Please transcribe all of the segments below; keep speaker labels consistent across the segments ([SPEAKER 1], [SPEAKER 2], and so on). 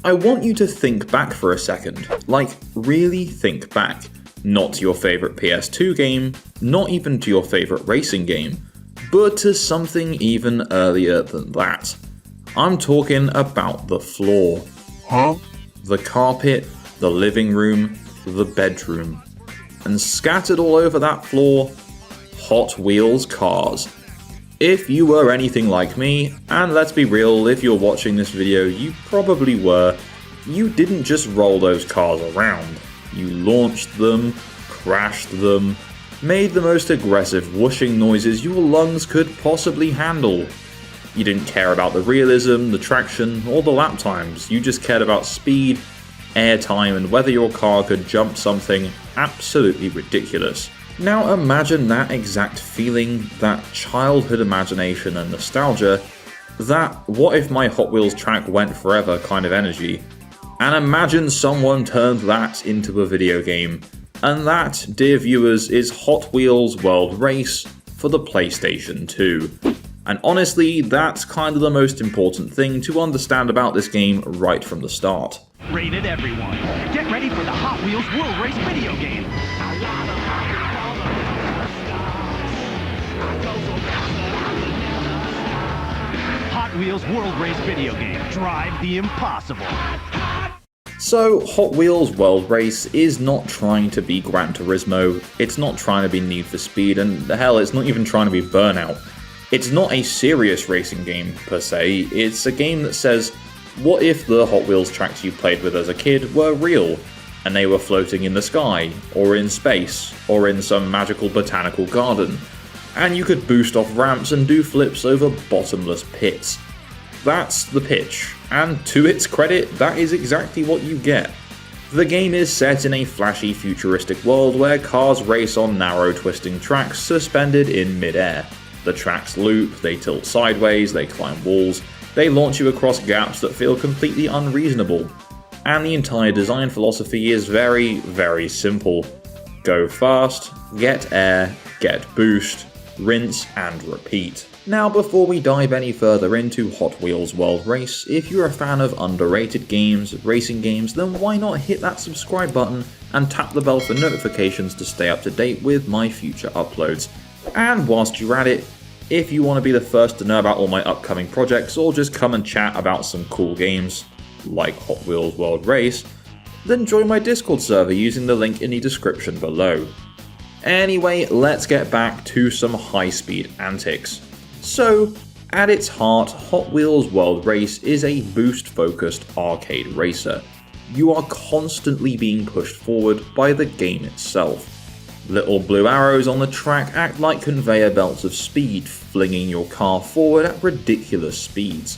[SPEAKER 1] I want you to think back for a second, like really think back. Not to your favourite PS2 game, not even to your favourite racing game, but to something even earlier than that. I'm talking about the floor.
[SPEAKER 2] Huh?
[SPEAKER 1] The carpet, the living room, the bedroom. And scattered all over that floor, Hot Wheels cars. If you were anything like me, and let's be real, if you're watching this video, you probably were, you didn't just roll those cars around. You launched them, crashed them, made the most aggressive whooshing noises your lungs could possibly handle. You didn't care about the realism, the traction, or the lap times, you just cared about speed, airtime, and whether your car could jump something absolutely ridiculous. Now imagine that exact feeling, that childhood imagination and nostalgia, that what if my Hot Wheels track went forever kind of energy. And imagine someone turned that into a video game. And that, dear viewers, is Hot Wheels World Race for the PlayStation 2. And honestly, that's kind of the most important thing to understand about this game right from the start.
[SPEAKER 3] Rated everyone. Get ready for the Hot Wheels World Race video game. Hot Wheels World Race video game. Drive the impossible.
[SPEAKER 1] So, Hot Wheels World Race is not trying to be Gran Turismo, it's not trying to be Need for Speed, and hell, it's not even trying to be Burnout. It's not a serious racing game, per se, it's a game that says, what if the Hot Wheels tracks you played with as a kid were real, and they were floating in the sky, or in space, or in some magical botanical garden, and you could boost off ramps and do flips over bottomless pits. That's the pitch, and to its credit, that is exactly what you get. The game is set in a flashy futuristic world where cars race on narrow twisting tracks suspended in mid-air. The tracks loop, they tilt sideways, they climb walls, they launch you across gaps that feel completely unreasonable. And the entire design philosophy is very, very simple. Go fast, get air, get boost, rinse and repeat. Now before we dive any further into Hot Wheels World Race, if you're a fan of underrated games, racing games, then why not hit that subscribe button and tap the bell for notifications to stay up to date with my future uploads. And whilst you're at it, if you want to be the first to know about all my upcoming projects or just come and chat about some cool games, like Hot Wheels World Race, then join my Discord server using the link in the description below. Anyway, let's get back to some high-speed antics. So, at its heart, Hot Wheels World Race is a boost-focused arcade racer. You are constantly being pushed forward by the game itself. Little blue arrows on the track act like conveyor belts of speed, flinging your car forward at ridiculous speeds.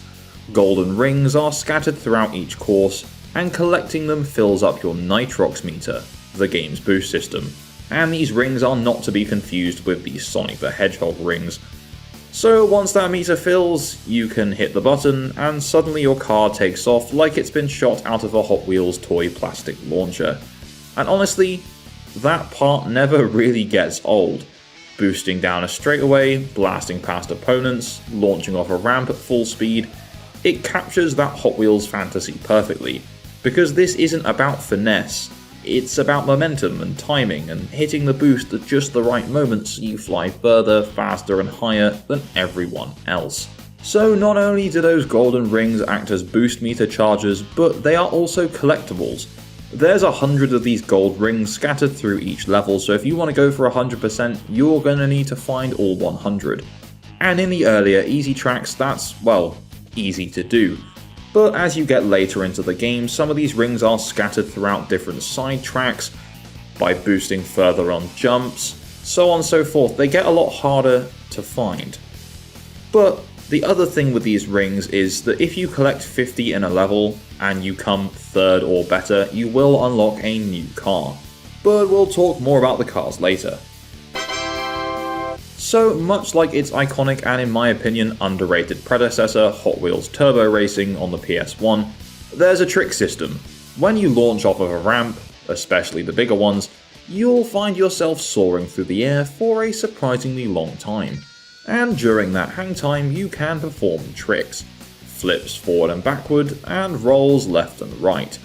[SPEAKER 1] Golden rings are scattered throughout each course, and collecting them fills up your nitrox meter, the game's boost system. And these rings are not to be confused with the Sonic the Hedgehog rings. So once that meter fills, you can hit the button, and suddenly your car takes off like it's been shot out of a Hot Wheels toy plastic launcher. And honestly, that part never really gets old. Boosting down a straightaway, blasting past opponents, launching off a ramp at full speed, it captures that Hot Wheels fantasy perfectly. Because this isn't about finesse, it's about momentum and timing and hitting the boost at just the right moment so you fly further, faster and higher than everyone else. So not only do those golden rings act as boost meter chargers, but they are also collectibles. There's 100 of these gold rings scattered through each level, so if you want to go for 100%, you're going to need to find all 100. And in the earlier easy tracks, that's, well, easy to do. But as you get later into the game, some of these rings are scattered throughout different side tracks, by boosting further on jumps, so on and so forth. They get a lot harder to find. But the other thing with these rings is that if you collect 50 in a level, and you come third or better, you will unlock a new car. But we'll talk more about the cars later. So, much like its iconic and in my opinion underrated predecessor, Hot Wheels Turbo Racing on the PS1, there's a trick system. When you launch off of a ramp, especially the bigger ones, you'll find yourself soaring through the air for a surprisingly long time. And during that hang time, you can perform tricks. flips forward and backward, and rolls left and right.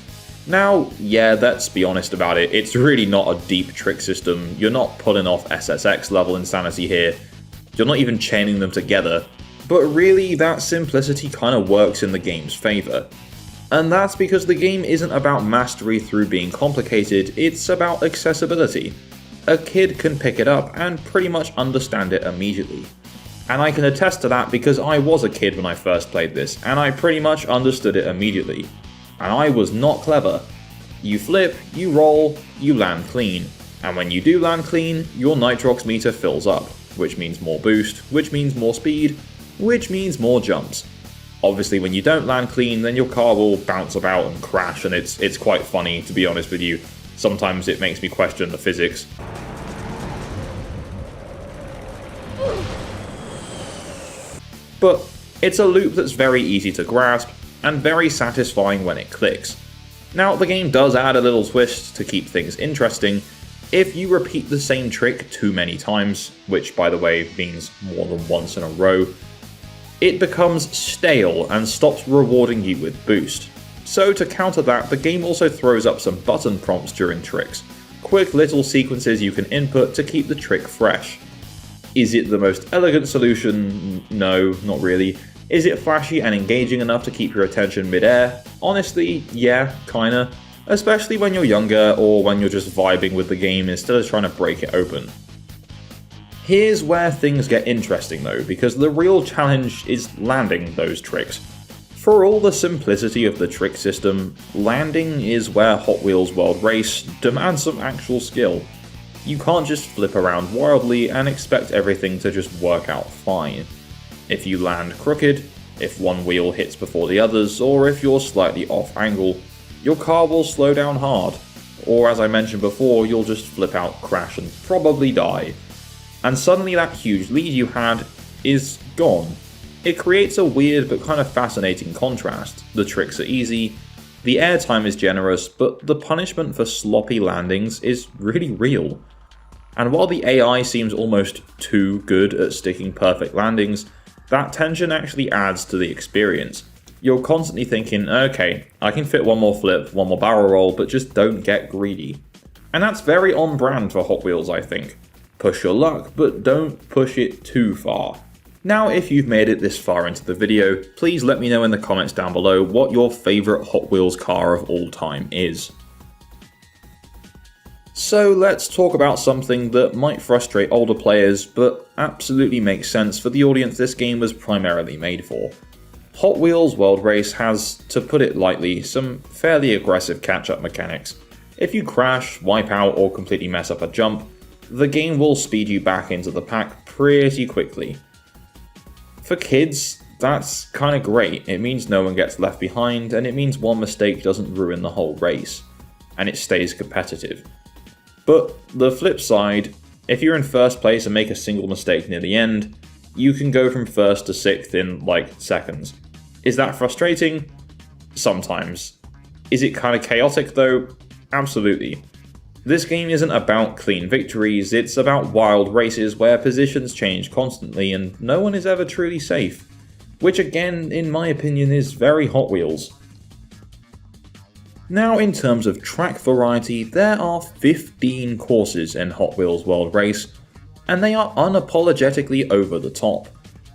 [SPEAKER 1] Now, yeah, let's be honest about it, it's really not a deep trick system. You're not pulling off SSX level insanity here. You're not even chaining them together. But really, that simplicity kind of works in the game's favour. And that's because the game isn't about mastery through being complicated, it's about accessibility. A kid can pick it up and pretty much understand it immediately. And I can attest to that because I was a kid when I first played this, and I pretty much understood it immediately. And I was not clever. You flip, you roll, you land clean. And when you do land clean, your nitrox meter fills up, which means more boost, which means more speed, which means more jumps. Obviously, when you don't land clean, then your car will bounce about and crash, and it's quite funny, to be honest with you. Sometimes it makes me question the physics. But it's a loop that's very easy to grasp, and very satisfying when it clicks. Now, the game does add a little twist to keep things interesting. If you repeat the same trick too many times, which by the way means more than once in a row, it becomes stale and stops rewarding you with boost. So to counter that, the game also throws up some button prompts during tricks, quick little sequences you can input to keep the trick fresh. Is it the most elegant solution? No, not really. Is it flashy and engaging enough to keep your attention mid-air? Honestly, yeah, kinda. Especially when you're younger or when you're just vibing with the game instead of trying to break it open. Here's where things get interesting though, because the real challenge is landing those tricks. For all the simplicity of the trick system, landing is where Hot Wheels World Race demands some actual skill. You can't just flip around wildly and expect everything to just work out fine. If you land crooked, if one wheel hits before the others, or if you're slightly off angle, your car will slow down hard, or as I mentioned before, you'll just flip out, crash and probably die. And suddenly that huge lead you had is gone. It creates a weird but kind of fascinating contrast. The tricks are easy, the airtime is generous, but the punishment for sloppy landings is really real. And while the AI seems almost too good at sticking perfect landings, that tension actually adds to the experience. You're constantly thinking, okay, I can fit one more flip, one more barrel roll, but just don't get greedy. And that's very on brand for Hot Wheels, I think. Push your luck, but don't push it too far. Now, if you've made it this far into the video, please let me know in the comments down below what your favourite Hot Wheels car of all time is. So let's talk about something that might frustrate older players, but absolutely makes sense for the audience this game was primarily made for. Hot Wheels World Race has, to put it lightly, some fairly aggressive catch-up mechanics. If you crash, wipe out, or completely mess up a jump, the game will speed you back into the pack pretty quickly. For kids, that's kinda great. It means no one gets left behind, and it means one mistake doesn't ruin the whole race, and it stays competitive. But the flip side, if you're in first place and make a single mistake near the end, you can go from first to sixth in like seconds. Is that frustrating? Sometimes. Is it kind of chaotic though? Absolutely. This game isn't about clean victories, it's about wild races where positions change constantly and no one is ever truly safe. Which again, in my opinion, is very Hot Wheels. Now, in terms of track variety, there are 15 courses in Hot Wheels World Race, and they are unapologetically over the top.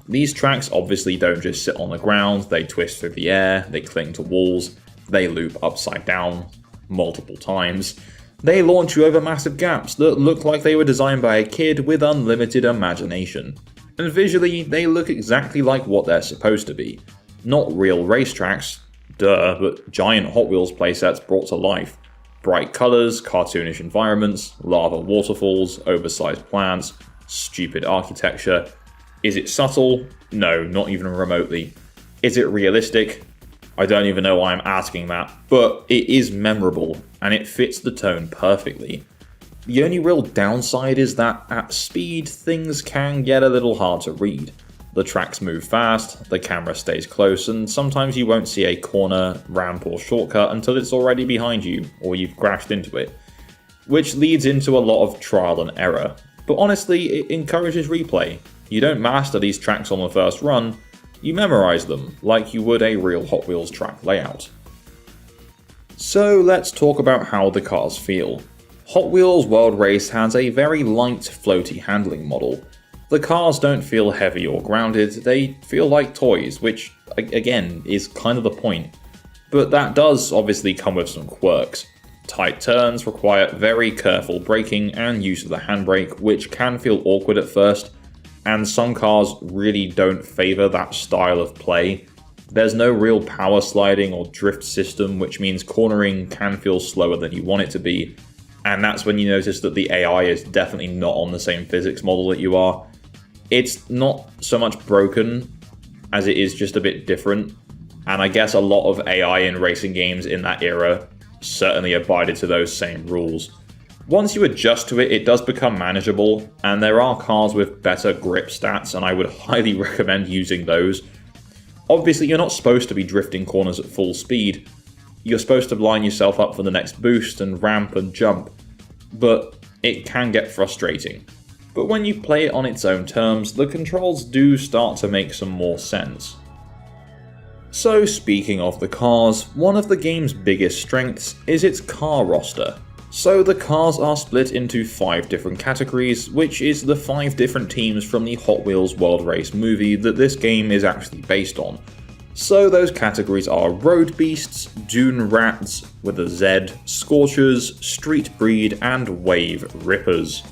[SPEAKER 1] These tracks obviously don't just sit on the ground, they twist through the air, they cling to walls, they loop upside down multiple times. They launch you over massive gaps that look like they were designed by a kid with unlimited imagination. And visually, they look exactly like what they're supposed to be. Not real racetracks, duh, but giant Hot Wheels playsets brought to life. Bright colours, cartoonish environments, lava waterfalls, oversized plants, stupid architecture. Is it subtle? No, not even remotely. Is it realistic? I don't even know why I'm asking that, but it is memorable, and it fits the tone perfectly. The only real downside is that at speed, things can get a little hard to read. The tracks move fast, the camera stays close, and sometimes you won't see a corner, ramp, or shortcut until it's already behind you, or you've crashed into it. Which leads into a lot of trial and error. But honestly, it encourages replay. You don't master these tracks on the first run, You memorize them, like you would a real Hot Wheels track layout. So let's talk about how the cars feel. Hot Wheels World Race has a very light, floaty handling model. The cars don't feel heavy or grounded, they feel like toys, which, again, is kind of the point. But that does obviously come with some quirks. Tight turns require very careful braking and use of the handbrake, which can feel awkward at first, and some cars really don't favour that style of play. There's no real power sliding or drift system, which means cornering can feel slower than you want it to be, and that's when you notice that the AI is definitely not on the same physics model that you are. It's not so much broken as it is just a bit different, and I guess a lot of AI in racing games in that era certainly abided to those same rules. Once you adjust to it, it does become manageable, and there are cars with better grip stats, and I would highly recommend using those. Obviously, you're not supposed to be drifting corners at full speed. You're supposed to line yourself up for the next boost and ramp and jump, but it can get frustrating. But when you play it on its own terms, the controls do start to make some more sense. So speaking of the cars, one of the game's biggest strengths is its car roster. So the cars are split into 5 different categories, which is the 5 different teams from the Hot Wheels World Race movie that this game is actually based on. So those categories are Road Beasts, Dune Rats with a Z, Scorchers, Street Breed, and Wave Rippers.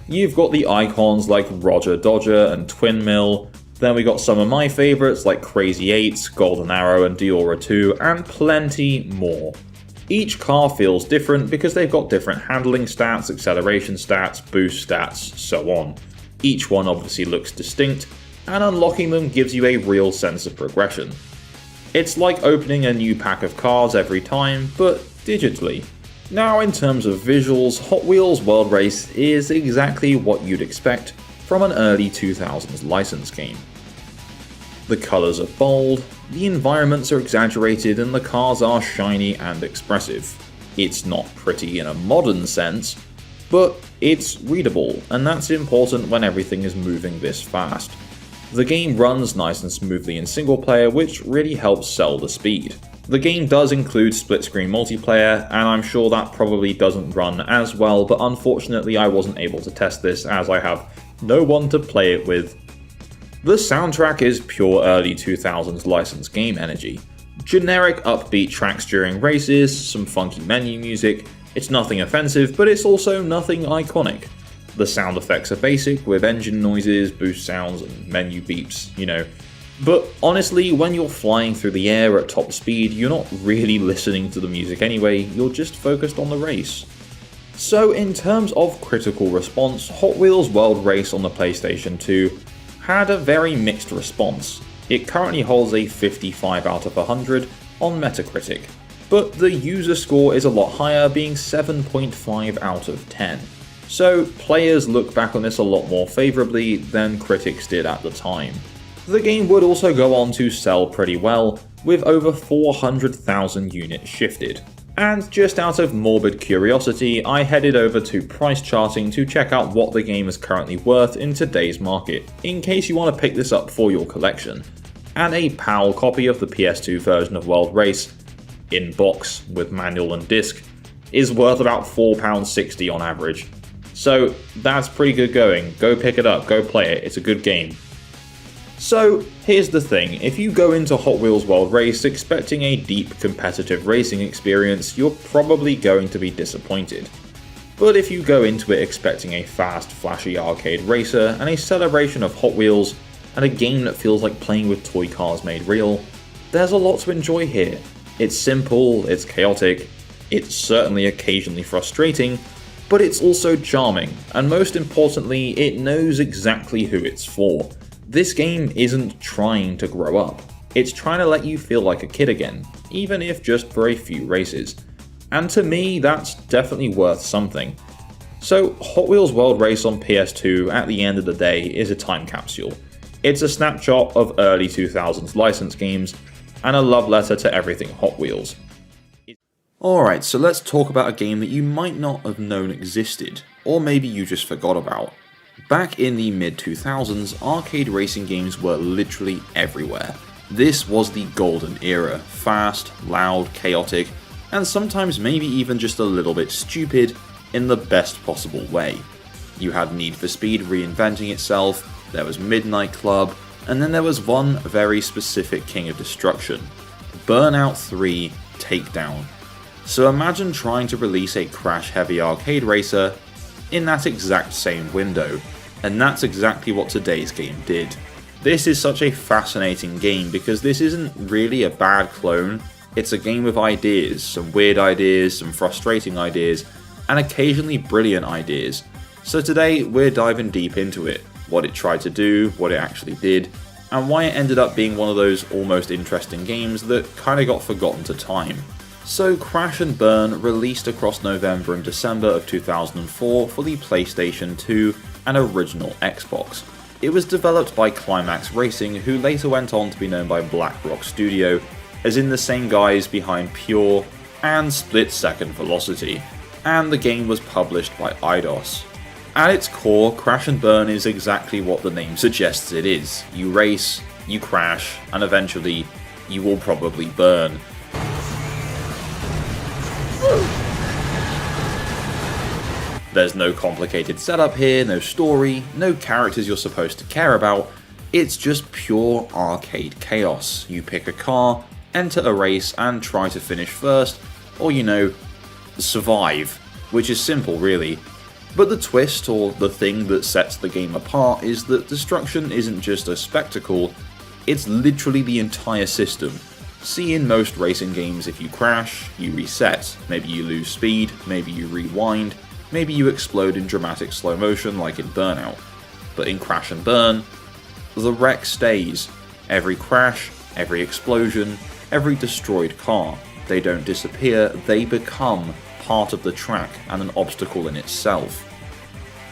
[SPEAKER 1] You've got the icons like Roger Dodger and Twin Mill, then we got some of my favourites like Crazy 8, Golden Arrow and Diora 2, and plenty more. Each car feels different because they've got different handling stats, acceleration stats, boost stats, so on. Each one obviously looks distinct, and unlocking them gives you a real sense of progression. It's like opening a new pack of cards every time, but digitally. Now in terms of visuals, Hot Wheels World Race is exactly what you'd expect from an early 2000s license game. The colours are bold, the environments are exaggerated, and the cars are shiny and expressive. It's not pretty in a modern sense, but it's readable, and that's important when everything is moving this fast. The game runs nice and smoothly in single player, which really helps sell the speed. The game does include split-screen multiplayer, and I'm sure that probably doesn't run as well, but unfortunately I wasn't able to test this as I have no one to play it with. The soundtrack is pure early 2000s licensed game energy. Generic upbeat tracks during races, some funky menu music. It's nothing offensive, but it's also nothing iconic. The sound effects are basic, with engine noises, boost sounds, and menu beeps, But honestly, when you're flying through the air at top speed, you're not really listening to the music anyway, you're just focused on the race. So in terms of critical response, Hot Wheels World Race on the PlayStation 2 had a very mixed response. It currently holds a 55 out of 100 on Metacritic, but the user score is a lot higher, being 7.5 out of 10. So players look back on this a lot more favourably than critics did at the time. The game would also go on to sell pretty well, with over 400,000 units shifted. And just out of morbid curiosity, I headed over to price charting to check out what the game is currently worth in today's market, in case you want to pick this up for your collection. And a PAL copy of the PS2 version of World Race, in box with manual and disc, is worth about £4.60 on average. So that's pretty good going. Go pick it up, go play it, it's a good game. So here's the thing, if you go into Hot Wheels World Race expecting a deep competitive racing experience, you're probably going to be disappointed. But if you go into it expecting a fast, flashy arcade racer and a celebration of Hot Wheels and a game that feels like playing with toy cars made real, there's a lot to enjoy here. It's simple, it's chaotic, it's certainly occasionally frustrating, but it's also charming, and most importantly, it knows exactly who it's for. This game isn't trying to grow up, it's trying to let you feel like a kid again, even if just for a few races. And to me, that's definitely worth something. So Hot Wheels World Race on PS2 at the end of the day is a time capsule. It's a snapshot of early 2000s license games, and a love letter to everything Hot Wheels. Alright, so let's talk about a game that you might not have known existed, or maybe you just forgot about. Back in the mid-2000s, arcade racing games were literally everywhere. This was the golden era, fast, loud, chaotic, and sometimes maybe even just a little bit stupid in the best possible way. You had Need for Speed reinventing itself, there was Midnight Club, and then there was one very specific king of destruction, Burnout 3 Takedown. So imagine trying to release a crash-heavy arcade racer in that exact same window, and that's exactly what today's game did. This is such a fascinating game because this isn't really a bad clone, it's a game with ideas, some weird ideas, some frustrating ideas, and occasionally brilliant ideas. So today we're diving deep into it, what it tried to do, what it actually did, and why it ended up being one of those almost interesting games that kinda got forgotten to time. So Crash and Burn released across November and December of 2004 for the PlayStation 2 and original Xbox. It was developed by Climax Racing, who later went on to be known by Black Rock Studio, as in the same guys behind Pure and Split Second Velocity, and the game was published by Eidos. At its core, Crash and Burn is exactly what the name suggests it is. You race, you crash, and eventually, you will probably burn. There's no complicated setup here, no story, no characters you're supposed to care about, it's just pure arcade chaos. You pick a car, enter a race, and try to finish first, or survive, which is simple really. But the twist, or the thing that sets the game apart, is that destruction isn't just a spectacle, it's literally the entire system. See, in most racing games, if you crash, you reset, maybe you lose speed, maybe you rewind, maybe you explode in dramatic slow motion like in Burnout. But in Crash and Burn, the wreck stays. Every crash, every explosion, every destroyed car, they don't disappear, they become part of the track and an obstacle in itself.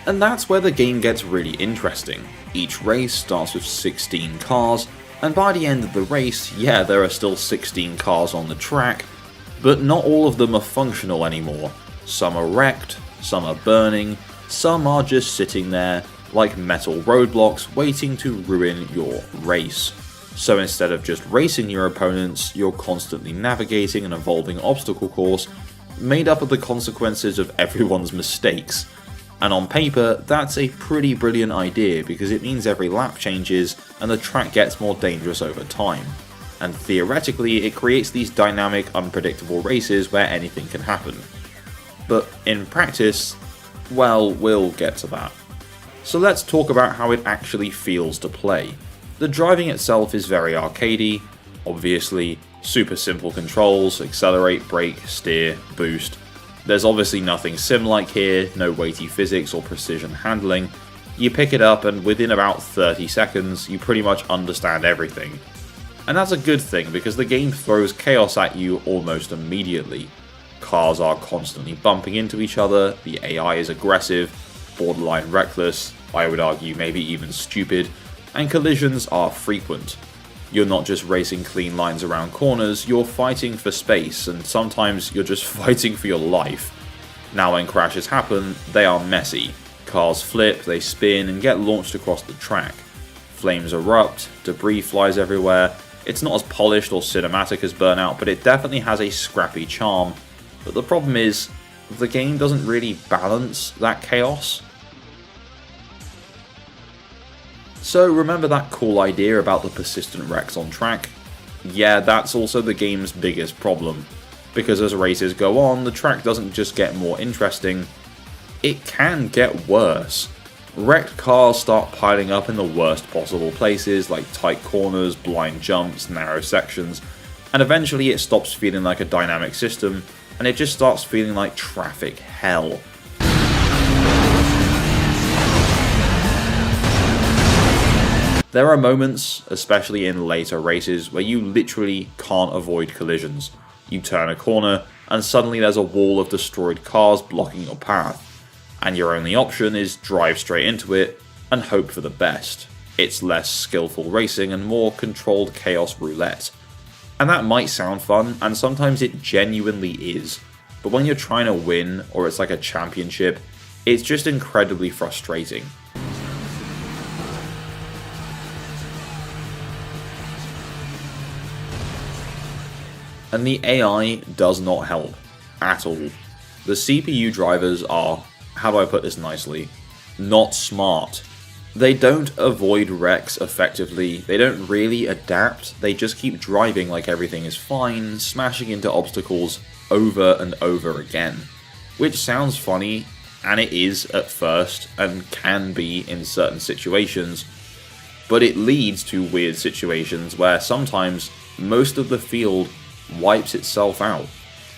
[SPEAKER 1] And that's where the game gets really interesting. Each race starts with 16 cars, and by the end of the race, yeah, there are still 16 cars on the track, but not all of them are functional anymore. Some are wrecked, some are burning, some are just sitting there like metal roadblocks waiting to ruin your race. So instead of just racing your opponents, you're constantly navigating an evolving obstacle course made up of the consequences of everyone's mistakes. And on paper, that's a pretty brilliant idea because it means every lap changes and the track gets more dangerous over time. And theoretically, it creates these dynamic, unpredictable races where anything can happen. But in practice, well, we'll get to that. So let's talk about how it actually feels to play. The driving itself is very arcadey, obviously, super simple controls, accelerate, brake, steer, boost. There's obviously nothing sim-like here, no weighty physics or precision handling. You pick it up and within about 30 seconds, you pretty much understand everything. And that's a good thing because the game throws chaos at you almost immediately. Cars are constantly bumping into each other, the AI is aggressive, borderline reckless, I would argue maybe even stupid, and collisions are frequent. You're not just racing clean lines around corners, you're fighting for space, and sometimes you're just fighting for your life. Now when crashes happen, they are messy. Cars flip, they spin, and get launched across the track. Flames erupt, debris flies everywhere. It's not as polished or cinematic as Burnout, but it definitely has a scrappy charm. But the problem is, the game doesn't really balance that chaos. So remember that cool idea about the persistent wrecks on track? Yeah, that's also the game's biggest problem. Because as races go on, the track doesn't just get more interesting, it can get worse. Wrecked cars start piling up in the worst possible places like tight corners, blind jumps, narrow sections, and eventually it stops feeling like a dynamic system and it just starts feeling like traffic hell. There are moments, especially in later races, where you literally can't avoid collisions. You turn a corner, and suddenly there's a wall of destroyed cars blocking your path, and your only option is drive straight into it and hope for the best. It's less skillful racing and more controlled chaos roulette. And that might sound fun, and sometimes it genuinely is, but when you're trying to win, or it's like a championship, it's just incredibly frustrating. And the AI does not help at all. The CPU drivers are, how do I put this nicely, not smart. They don't avoid wrecks effectively, they don't really adapt, they just keep driving like everything is fine, smashing into obstacles over and over again. Which sounds funny, and it is at first, and can be in certain situations, but it leads to weird situations where sometimes most of the field wipes itself out.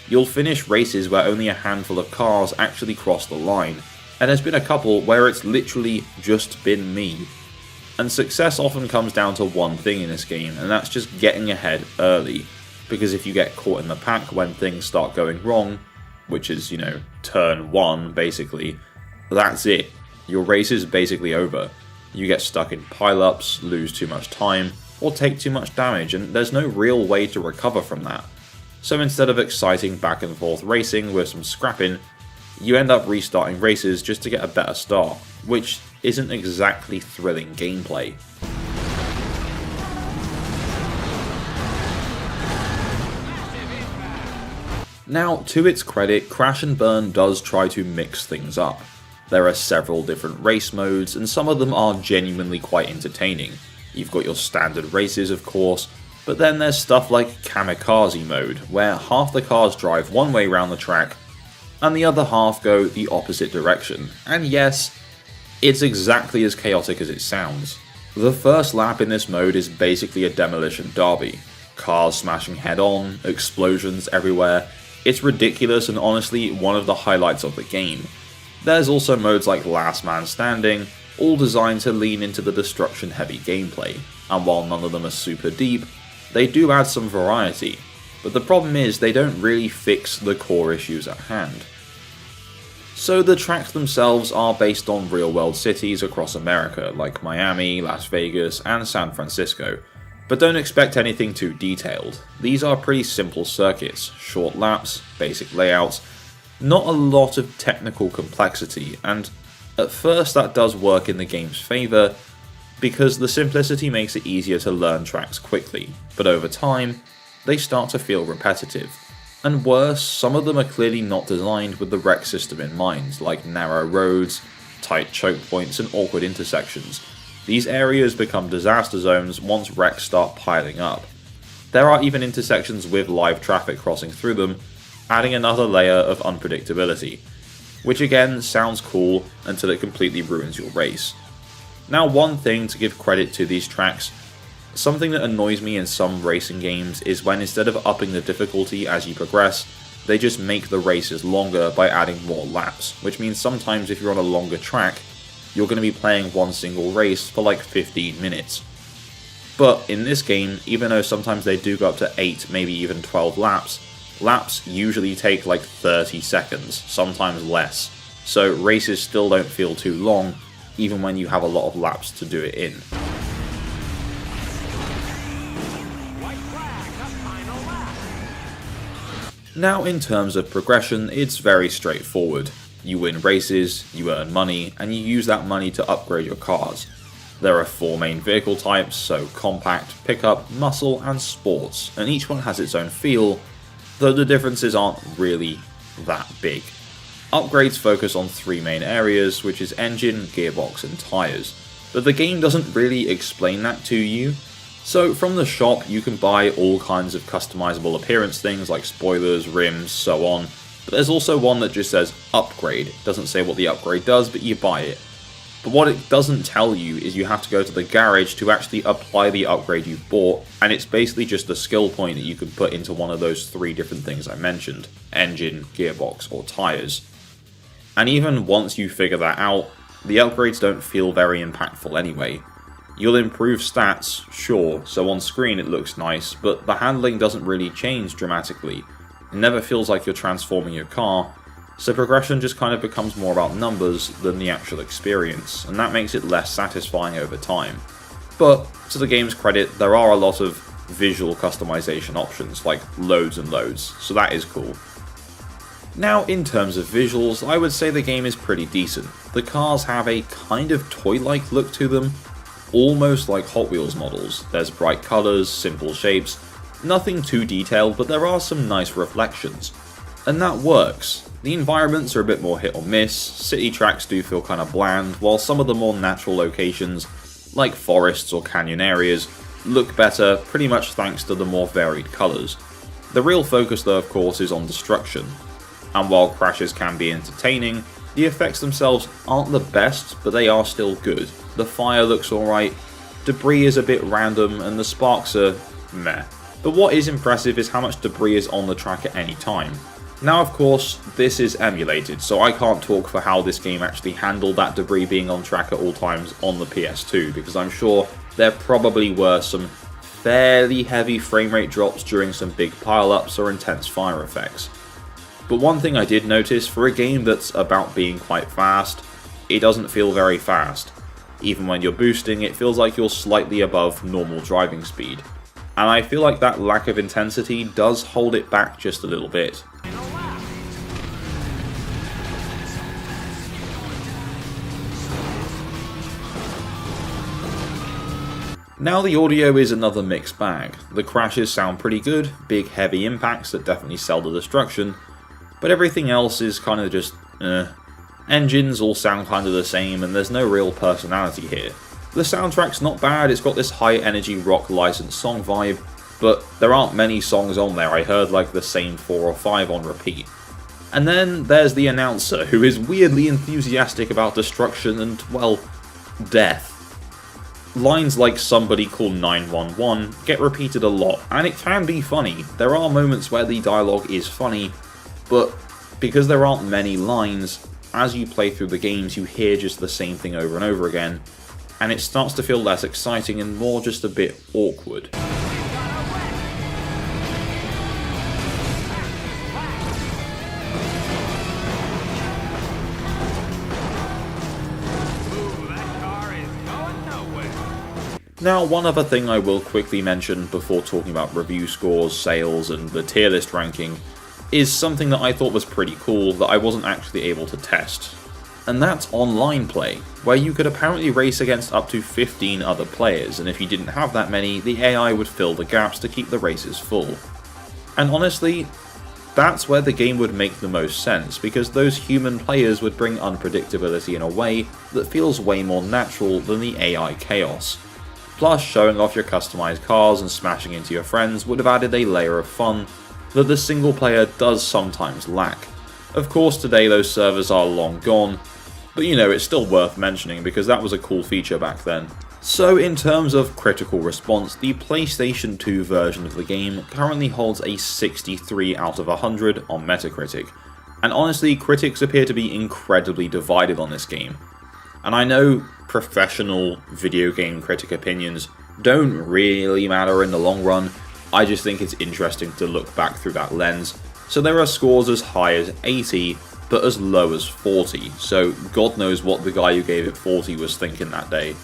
[SPEAKER 1] You'll finish races where only a handful of cars actually cross the line, and there's been a couple where it's literally just been me. And success often comes down to one thing in this game, and that's just getting ahead early, because if you get caught in the pack when things start going wrong, which is, turn 1 basically, that's it. Your race is basically over. You get stuck in pile-ups, lose too much time, or take too much damage, and there's no real way to recover from that. So instead of exciting back and forth racing with some scrapping, you end up restarting races just to get a better start, which isn't exactly thrilling gameplay. Now, to its credit, Crash and Burn does try to mix things up. There are several different race modes, and some of them are genuinely quite entertaining. You've got your standard races, of course, but then there's stuff like Kamikaze mode, where half the cars drive one way around the track, and the other half go the opposite direction. And yes, it's exactly as chaotic as it sounds. The first lap in this mode is basically a demolition derby. Cars smashing head on, explosions everywhere. It's ridiculous and honestly one of the highlights of the game. There's also modes like Last Man Standing, all designed to lean into the destruction heavy gameplay, and while none of them are super deep, they do add some variety, but the problem is they don't really fix the core issues at hand. So the tracks themselves are based on real world cities across America, like Miami, Las Vegas, and San Francisco, but don't expect anything too detailed. These are pretty simple circuits, short laps, basic layouts, not a lot of technical complexity, and at first that does work in the game's favour, because the simplicity makes it easier to learn tracks quickly, but over time, they start to feel repetitive. And worse, some of them are clearly not designed with the wreck system in mind, like narrow roads, tight choke points, and awkward intersections. These areas become disaster zones once wrecks start piling up. There are even intersections with live traffic crossing through them, adding another layer of unpredictability, which again sounds cool until it completely ruins your race. Now, one thing to give credit to these tracks, something that annoys me in some racing games is when instead of upping the difficulty as you progress, they just make the races longer by adding more laps, which means sometimes if you're on a longer track, you're going to be playing one single race for like 15 minutes. But in this game, even though sometimes they do go up to 8, maybe even 12 laps usually take like 30 seconds, sometimes less, so races still don't feel too long, even when you have a lot of laps to do it in. Now, in terms of progression, it's very straightforward. You win races, you earn money, and you use that money to upgrade your cars. There are 4 main vehicle types, so compact, pickup, muscle, and sports, and each one has its own feel, though the differences aren't really that big. Upgrades focus on 3 main areas, which is engine, gearbox, and tyres, but the game doesn't really explain that to you. So from the shop you can buy all kinds of customizable appearance things like spoilers, rims, so on, but there's also one that just says upgrade. It doesn't say what the upgrade does, but you buy it. But what it doesn't tell you is you have to go to the garage to actually apply the upgrade you've bought, and it's basically just a skill point that you can put into one of those 3 different things I mentioned: engine, gearbox, or tyres. And even once you figure that out, the upgrades don't feel very impactful anyway. You'll improve stats, sure, so on screen it looks nice, but the handling doesn't really change dramatically. It never feels like you're transforming your car, so progression just kind of becomes more about numbers than the actual experience, and that makes it less satisfying over time. But, to the game's credit, there are a lot of visual customization options, like loads and loads, so that is cool. Now, in terms of visuals, I would say the game is pretty decent. The cars have a kind of toy-like look to them, almost like Hot Wheels models. There's bright colours, simple shapes, Nothing too detailed, but there are some nice reflections. And that works. The environments are a bit more hit or miss, city tracks do feel kinda bland, while some of the more natural locations, like forests or canyon areas, look better pretty much thanks to the more varied colours. The real focus though of course is on destruction, and while crashes can be entertaining, the effects themselves aren't the best, but they are still good. The fire looks alright, debris is a bit random, and the sparks are meh. But what is impressive is how much debris is on the track at any time. Now of course, this is emulated, so I can't talk for how this game actually handled that debris being on track at all times on the PS2, because I'm sure there probably were some fairly heavy frame rate drops during some big pile-ups or intense fire effects. But one thing I did notice, for a game that's about being quite fast, it doesn't feel very fast. Even when you're boosting, it feels like you're slightly above normal driving speed. And I feel like that lack of intensity does hold it back just a little bit. Now the audio is another mixed bag. The crashes sound pretty good, big heavy impacts that definitely sell the destruction, but everything else is kind of just Engines all sound kind of the same and there's no real personality here. The soundtrack's not bad, it's got this high energy rock licensed song vibe, but there aren't many songs on there. I heard like the same 4 or 5 on repeat. And then there's the announcer, who is weirdly enthusiastic about destruction and, well, death. Lines like "somebody call 911" get repeated a lot, and it can be funny. There are moments where the dialogue is funny, but because there aren't many lines, as you play through the games you hear just the same thing over and over again, and it starts to feel less exciting and more just a bit awkward. Now, one other thing I will quickly mention before talking about review scores, sales, and the tier list ranking is something that I thought was pretty cool that I wasn't actually able to test. And that's online play, where you could apparently race against up to 15 other players, and if you didn't have that many, the AI would fill the gaps to keep the races full. And honestly, that's where the game would make the most sense, because those human players would bring unpredictability in a way that feels way more natural than the AI chaos. Plus, showing off your customized cars and smashing into your friends would have added a layer of fun that the single player does sometimes lack. Of course, today those servers are long gone, but you know, it's still worth mentioning because that was a cool feature back then. So in terms of critical response, the PlayStation 2 version of the game currently holds a 63 out of 100 on Metacritic, and honestly, critics appear to be incredibly divided on this game. And I know professional video game critic opinions don't really matter in the long run, I just think it's interesting to look back through that lens. So there are scores as high as 80, but as low as 40, so God knows what the guy who gave it 40 was thinking that day.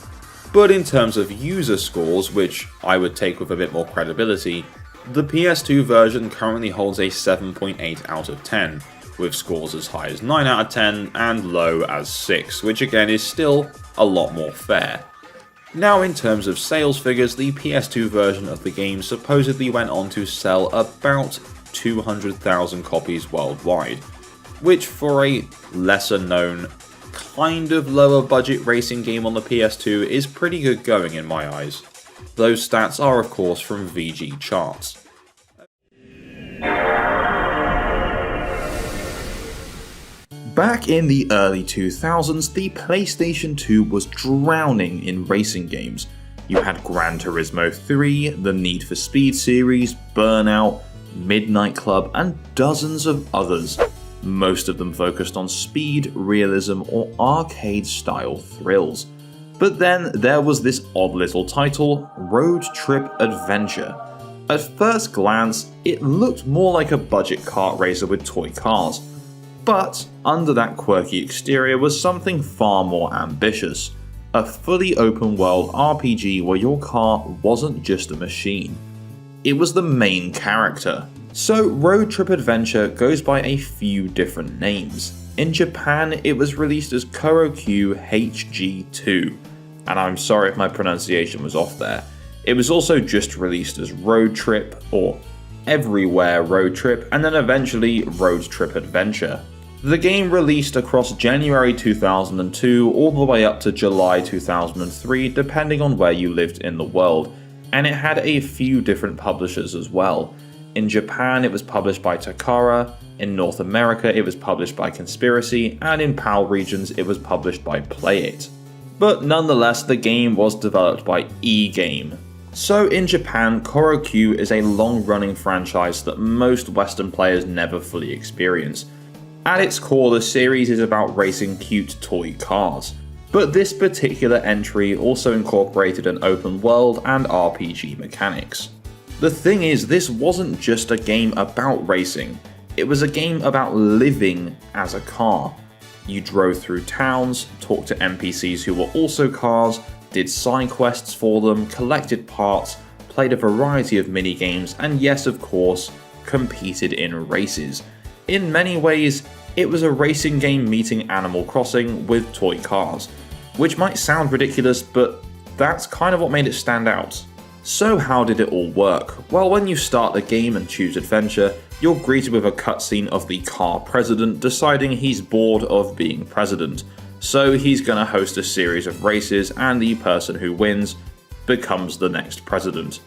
[SPEAKER 1] But in terms of user scores, which I would take with a bit more credibility, the PS2 version currently holds a 7.8 out of 10, with scores as high as 9 out of 10 and low as 6, which again is still a lot more fair. Now in terms of sales figures, the PS2 version of the game supposedly went on to sell about 200,000 copies worldwide, which for a lesser known, kind of lower budget racing game on the PS2 is pretty good going in my eyes. Those stats are of course from VG charts. Back in the early 2000s, the PlayStation 2 was drowning in racing games. You had Gran Turismo 3, the Need for Speed series, Burnout, Midnight Club, and dozens of others. Most of them focused on speed, realism, or arcade-style thrills. But then there was this odd little title, Road Trip Adventure. At first glance, it looked more like a budget kart racer with toy cars. But under that quirky exterior was something far more ambitious. A fully open world RPG where your car wasn't just a machine. It was the main character. So Road Trip Adventure goes by a few different names. In Japan it was released as Kurokyu HG2, and I'm sorry if my pronunciation was off there. It was also just released as Road Trip, or Everywhere Road Trip, and then eventually Road Trip Adventure. The game released across January 2002 all the way up to July 2003, depending on where you lived in the world, and it had a few different publishers as well. In Japan it was published by Takara, in North America it was published by Conspiracy, and in PAL regions it was published by Playit. But nonetheless, the game was developed by E-Game. So in Japan, Korokyu is a long-running franchise that most Western players never fully experience. At its core, the series is about racing cute toy cars. But this particular entry also incorporated an open world and RPG mechanics. The thing is, this wasn't just a game about racing, it was a game about living as a car. You drove through towns, talked to NPCs who were also cars, did side quests for them, collected parts, played a variety of mini-games, and yes, of course, competed in races. In many ways, it was a racing game meeting Animal Crossing with toy cars. Which might sound ridiculous, but that's kind of what made it stand out. So how did it all work? Well, when you start the game and choose adventure, you're greeted with a cutscene of the car president deciding he's bored of being president. So he's gonna host a series of races, and the person who wins becomes the next president.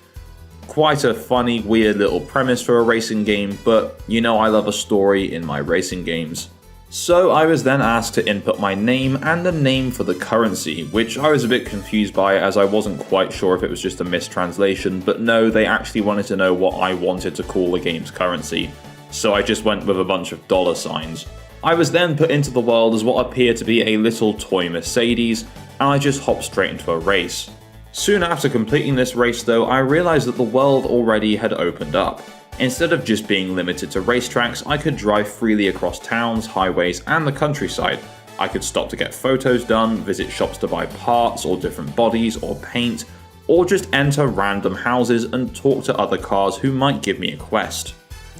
[SPEAKER 1] Quite a funny, weird little premise for a racing game, but you know I love a story in my racing games. So I was then asked to input my name and the name for the currency, which I was a bit confused by as I wasn't quite sure if it was just a mistranslation, but no, they actually wanted to know what I wanted to call the game's currency, so I just went with a bunch of dollar signs. I was then put into the world as what appeared to be a little toy Mercedes, and I just hopped straight into a race. Soon after completing this race though, I realised that the world already had opened up. Instead of just being limited to racetracks, I could drive freely across towns, highways, and the countryside. I could stop to get photos done, visit shops to buy parts or different bodies or paint, or just enter random houses and talk to other cars who might give me a quest.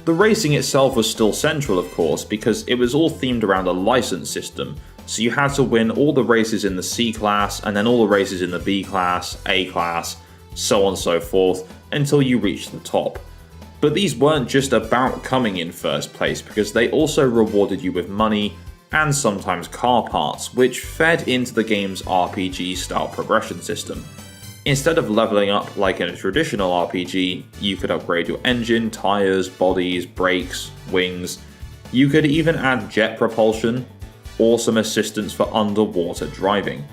[SPEAKER 1] The racing itself was still central, of course, because it was all themed around a license system, so you had to win all the races in the C class, and then all the races in the B class, A class, so on and so forth, until you reached the top. But these weren't just about coming in first place, because they also rewarded you with money, and sometimes car parts, which fed into the game's RPG style progression system. Instead of leveling up like in a traditional RPG, you could upgrade your engine, tyres, bodies, brakes, wings. You could even add jet propulsion, or some assistance for underwater driving.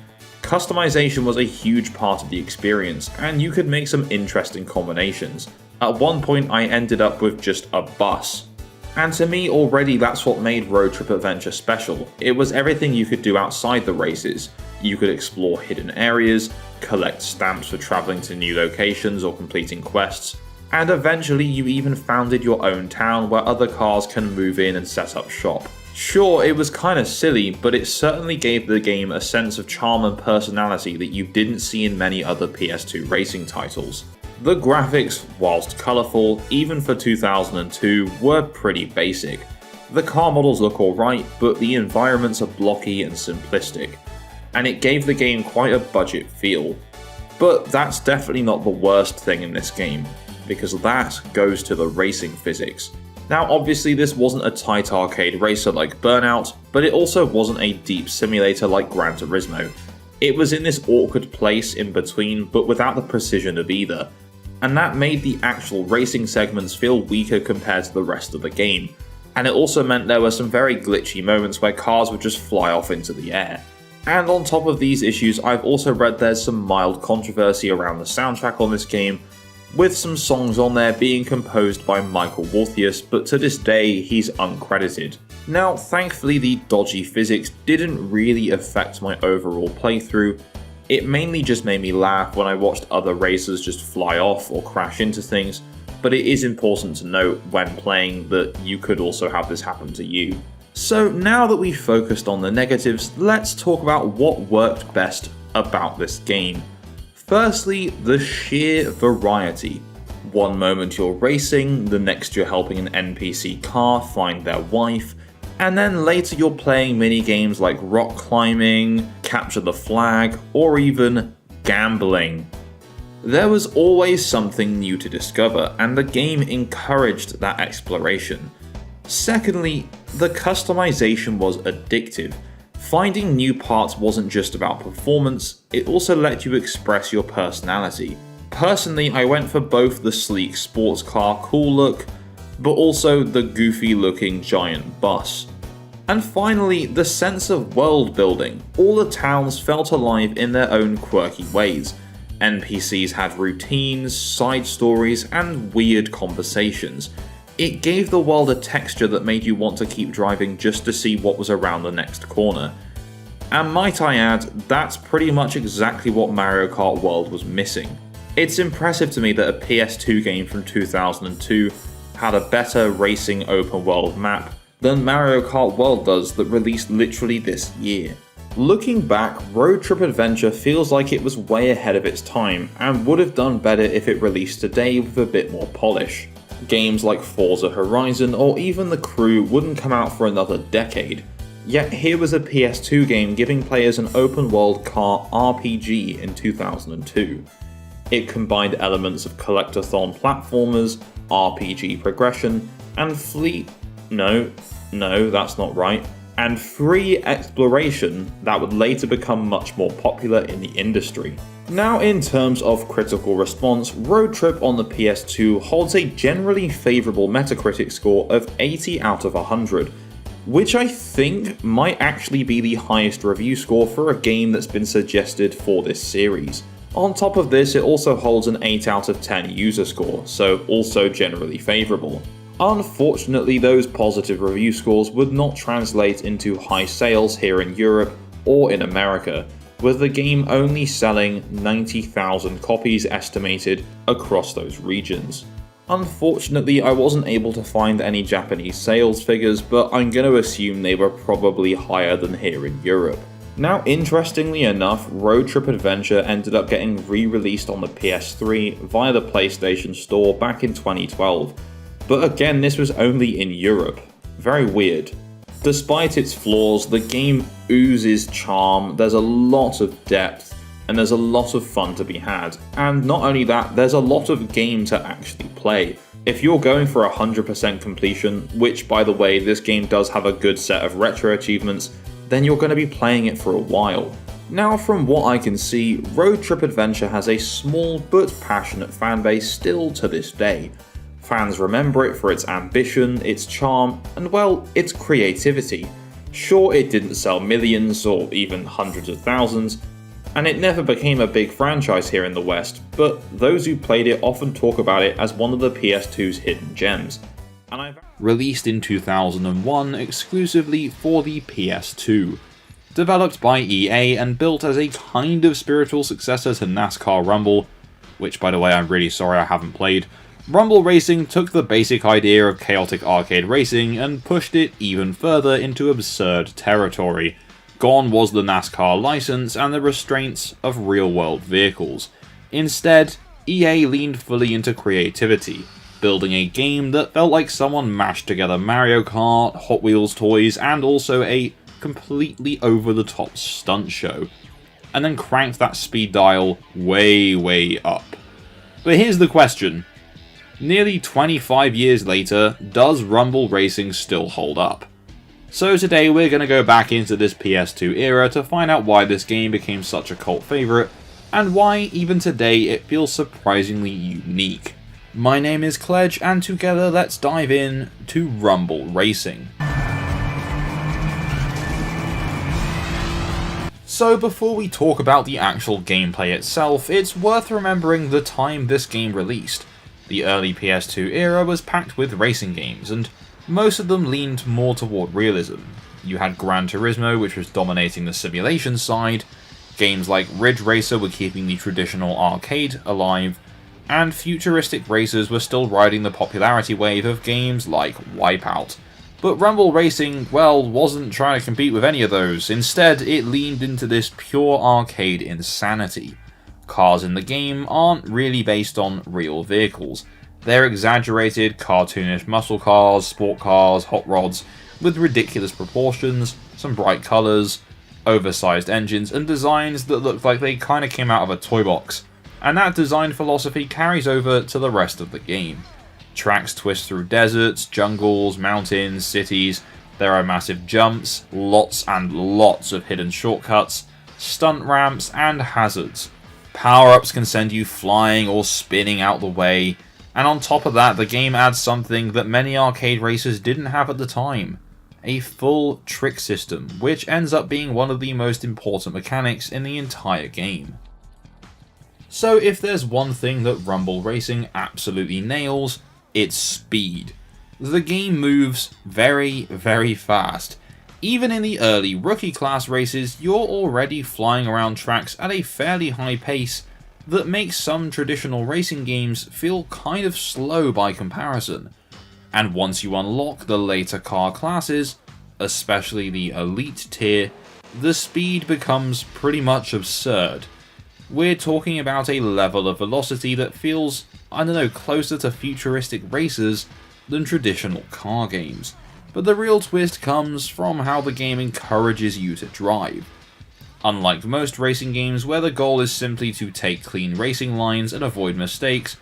[SPEAKER 1] Customization was a huge part of the experience, and you could make some interesting combinations. At one point I ended up with just a bus. And to me already that's what made Road Trip Adventure special. It was everything you could do outside the races. You could explore hidden areas, collect stamps for travelling to new locations or completing quests, and eventually you even founded your own town where other cars can move in and set up shop. Sure, it was kinda silly, but it certainly gave the game a sense of charm and personality that you didn't see in many other PS2 racing titles. The graphics, whilst colourful, even for 2002, were pretty basic. The car models look alright, but the environments are blocky and simplistic, and it gave the game quite a budget feel. But that's definitely not the worst thing in this game, because that goes to the racing physics. Now obviously this wasn't a tight arcade racer like Burnout, but it also wasn't a deep simulator like Gran Turismo. It was in this awkward place in between, but without the precision of either, and that made the actual racing segments feel weaker compared to the rest of the game. And it also meant there were some very glitchy moments where cars would just fly off into the air. And on top of these issues, I've also read there's some mild controversy around the soundtrack on this game, with some songs on there being composed by Michael Walthius, but to this day he's uncredited. Now thankfully the dodgy physics didn't really affect my overall playthrough. It mainly just made me laugh when I watched other racers just fly off or crash into things, but it is important to note when playing that you could also have this happen to you. So now that we've focused on the negatives, let's talk about what worked best about this game. Firstly, the sheer variety. One moment you're racing, the next you're helping an NPC car find their wife, and then later you're playing mini-games like rock climbing, capture the flag, or even gambling. There was always something new to discover, and the game encouraged that exploration. Secondly, the customization was addictive. Finding new parts wasn't just about performance, it also let you express your personality. Personally, I went for both the sleek sports car cool look, but also the goofy looking giant bus. And finally, the sense of world building. All the towns felt alive in their own quirky ways. NPCs had routines, side stories, and weird conversations. It gave the world a texture that made you want to keep driving just to see what was around the next corner. And might I add, that's pretty much exactly what Mario Kart World was missing. It's impressive to me that a PS2 game from 2002 had a better racing open world map than Mario Kart World does that released literally this year. Looking back, Road Trip Adventure feels like it was way ahead of its time and would have done better if it released today with a bit more polish. Games like Forza Horizon or even The Crew wouldn't come out for another decade. Yet here was a PS2 game giving players an open world car RPG in 2002. It combined elements of collectathon platformers, RPG progression, and free exploration that would later become much more popular in the industry. Now, in terms of critical response, Road Trip on the PS2 holds a generally favourable Metacritic score of 80 out of 100, which I think might actually be the highest review score for a game that's been suggested for this series. On top of this, it also holds an 8 out of 10 user score, so also generally favourable. Unfortunately, those positive review scores would not translate into high sales here in Europe or in America, with the game only selling 90,000 copies estimated across those regions. Unfortunately, I wasn't able to find any Japanese sales figures, but I'm going to assume they were probably higher than here in Europe. Now, interestingly enough, Road Trip Adventure ended up getting re-released on the PS3 via the PlayStation Store back in 2012, but again this was only in Europe. Very weird. Despite its flaws, the game oozes charm, there's a lot of depth, and there's a lot of fun to be had. And not only that, there's a lot of game to actually play. If you're going for 100% completion, which by the way this game does have a good set of retro achievements, then you're going to be playing it for a while. Now, from what I can see, Road Trip Adventure has a small but passionate fanbase still to this day. Fans remember it for its ambition, its charm, and well, its creativity. Sure, it didn't sell millions or even hundreds of thousands, and it never became a big franchise here in the West, but those who played it often talk about it as one of the PS2's hidden gems. Released in 2001 exclusively for the PS2. Developed by EA and built as a kind of spiritual successor to NASCAR Rumble, which by the way I'm really sorry I haven't played, Rumble Racing took the basic idea of chaotic arcade racing and pushed it even further into absurd territory. Gone was the NASCAR license and the restraints of real-world vehicles. Instead, EA leaned fully into creativity, building a game that felt like someone mashed together Mario Kart, Hot Wheels toys, and also a completely over-the-top stunt show, and then cranked that speed dial way up. But here's the question. Nearly 25 years later, does Rumble Racing still hold up? So today we're going to go back into this PS2 era to find out why this game became such a cult favourite, and why even today it feels surprisingly unique. My name is Kledge, and together let's dive in to Rumble Racing. So before we talk about the actual gameplay itself, it's worth remembering the time this game released. The early PS2 era was packed with racing games, and most of them leaned more toward realism. You had Gran Turismo, which was dominating the simulation side, games like Ridge Racer were keeping the traditional arcade alive, and futuristic racers were still riding the popularity wave of games like Wipeout. But Rumble Racing, well, wasn't trying to compete with any of those. Instead, it leaned into this pure arcade insanity. Cars in the game aren't really based on real vehicles. They're exaggerated, cartoonish muscle cars, sport cars, hot rods, with ridiculous proportions, some bright colours, oversized engines, and designs that look like they kinda came out of a toy box. and that design philosophy carries over to the rest of the game. Tracks twist through deserts, jungles, mountains, cities. There are massive jumps, lots and lots of hidden shortcuts, stunt ramps, and hazards. Power-ups can send you flying or spinning out the way, and on top of that, the game adds something that many arcade racers didn't have at the time: a full trick system, which ends up being one of the most important mechanics in the entire game. So if there's one thing that Rumble Racing absolutely nails, it's speed. The game moves very, very fast. Even in the early rookie class races, you're already flying around tracks at a fairly high pace that makes some traditional racing games feel kind of slow by comparison. And once you unlock the later car classes, especially the elite tier, the speed becomes pretty much absurd. We're talking about a level of velocity that feels, closer to futuristic racers than traditional car games. But the real twist comes from how the game encourages you to drive. Unlike most racing games where the goal is simply to take clean racing lines and avoid mistakes,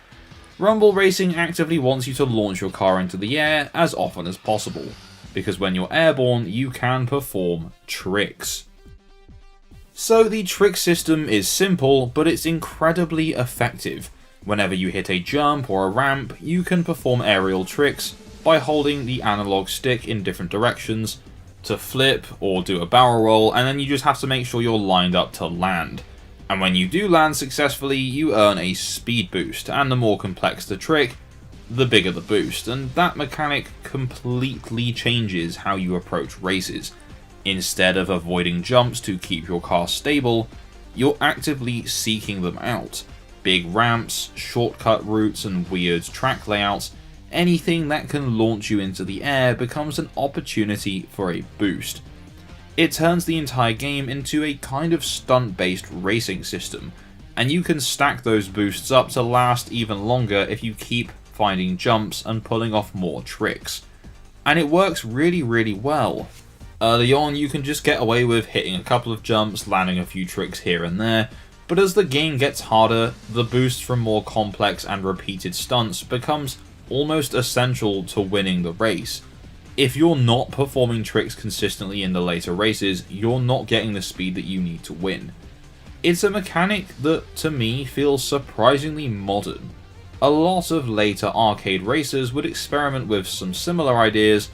[SPEAKER 1] Rumble Racing actively wants you to launch your car into the air as often as possible, because when you're airborne, you can perform tricks. So the trick system is simple, but it's incredibly effective. Whenever you hit a jump or a ramp, you can perform aerial tricks by holding the analog stick in different directions to flip or do a barrel roll, and then you just have to make sure you're lined up to land. And when you do land successfully, you earn a speed boost, and the more complex the trick, the bigger the boost, and that mechanic completely changes how you approach races. Instead of avoiding jumps to keep your car stable, you're actively seeking them out. Big ramps, shortcut routes, and weird track layouts, anything that can launch you into the air becomes an opportunity for a boost. It turns the entire game into a kind of stunt-based racing system, and you can stack those boosts up to last even longer if you keep finding jumps and pulling off more tricks. And it works really, really well. Early on, you can just get away with hitting a couple of jumps, landing a few tricks here and there, but as the game gets harder, the boost from more complex and repeated stunts becomes almost essential to winning the race. If you're not performing tricks consistently in the later races, you're not getting the speed that you need to win. It's a mechanic that, to me, feels surprisingly modern. A lot of later arcade racers would experiment with some similar ideas,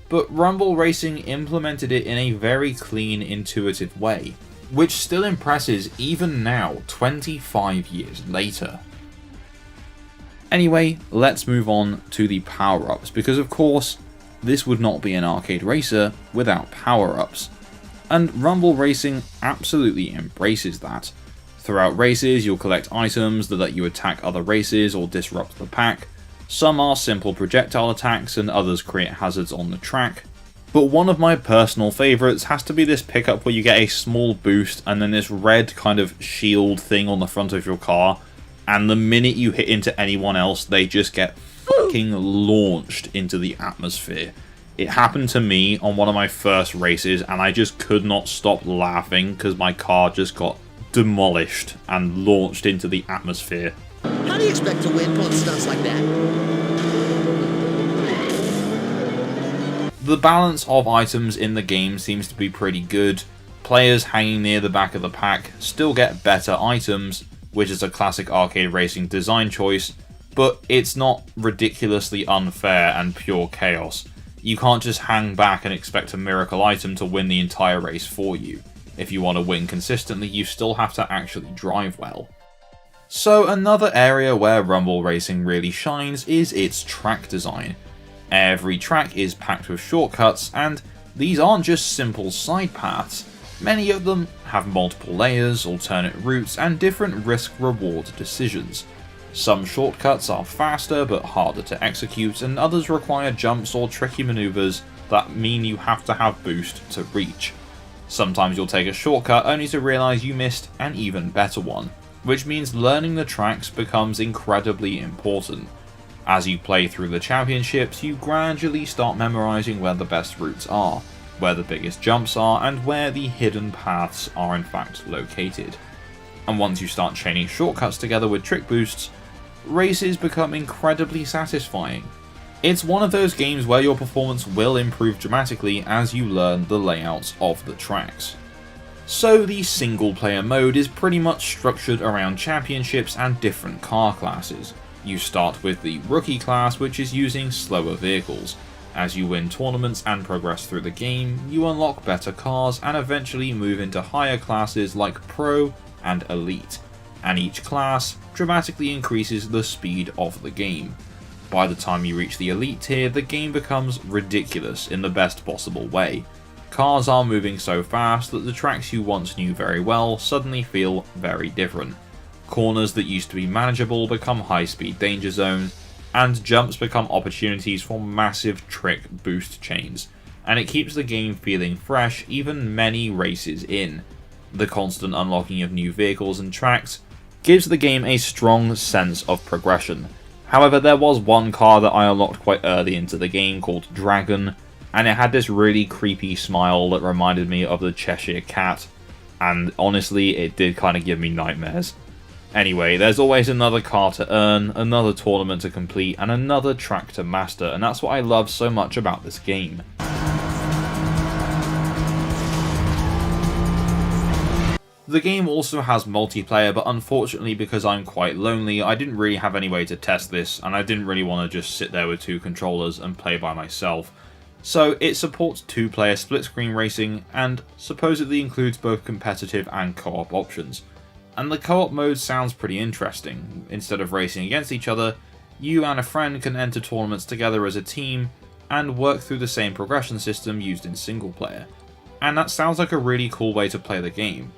[SPEAKER 1] but Rumble Racing implemented it in a very clean, intuitive way, which still impresses even now, 25 years later. Anyway, let's move on to the power-ups, because of course, this would not be an arcade racer without power-ups. And Rumble Racing absolutely embraces that. Throughout races, you'll collect items that let you attack other races or disrupt the pack. Some are simple projectile attacks and others create hazards on the track. But one of my personal favourites has to be this pickup where you get a small boost and then this red kind of shield thing on the front of your car, and the minute you hit into anyone else, they just get fucking launched into the atmosphere. It happened to me on one of my first races, and I just could not stop laughing because my car just got demolished and launched into the atmosphere.
[SPEAKER 2] How do you expect to win pulling stunts like that?
[SPEAKER 1] The balance of items in the game seems to be pretty good. Players hanging near the back of the pack still get better items, which is a classic arcade racing design choice, but it's not ridiculously unfair and pure chaos. You can't just hang back and expect a miracle item to win the entire race for you. If you want to win consistently, you still have to actually drive well. So another area where Rumble Racing really shines is its track design. Every track is packed with shortcuts, and these aren't just simple side paths. Many of them have multiple layers, alternate routes, and different risk-reward decisions. Some shortcuts are faster but harder to execute, and others require jumps or tricky maneuvers that mean you have to have boost to reach. Sometimes you'll take a shortcut only to realise you missed an even better one, which means learning the tracks becomes incredibly important. As you play through the championships, you gradually start memorising where the best routes are, where the biggest jumps are, and where the hidden paths are in fact located. And once you start chaining shortcuts together with trick boosts, races become incredibly satisfying. It's one of those games where your performance will improve dramatically as you learn the layouts of the tracks. So the single player mode is pretty much structured around championships and different car classes. You start with the rookie class, which is using slower vehicles. As you win tournaments and progress through the game, you unlock better cars and eventually move into higher classes like Pro and Elite, and each class dramatically increases the speed of the game. By the time you reach the Elite tier, the game becomes ridiculous in the best possible way. Cars are moving so fast that the tracks you once knew very well suddenly feel very different. Corners that used to be manageable become high-speed danger zones, and jumps become opportunities for massive trick boost chains, and it keeps the game feeling fresh even many races in. The constant unlocking of new vehicles and tracks gives the game a strong sense of progression. However, there was one car that I unlocked quite early into the game called Dragon, and it had this really creepy smile that reminded me of the Cheshire Cat, and honestly, it did kind of give me nightmares. Anyway, there's always another car to earn, another tournament to complete, and another track to master, and that's what I love so much about this game. The game also has multiplayer, but unfortunately because I'm quite lonely, I didn't really have any way to test this, and I didn't really want to just sit there with two controllers and play by myself. So it supports 2-player split-screen racing, and supposedly includes both competitive and co-op options. And the co-op mode sounds pretty interesting. Instead of racing against each other, you and a friend can enter tournaments together as a team, and work through the same progression system used in single player. And that sounds like a really cool way to play the game.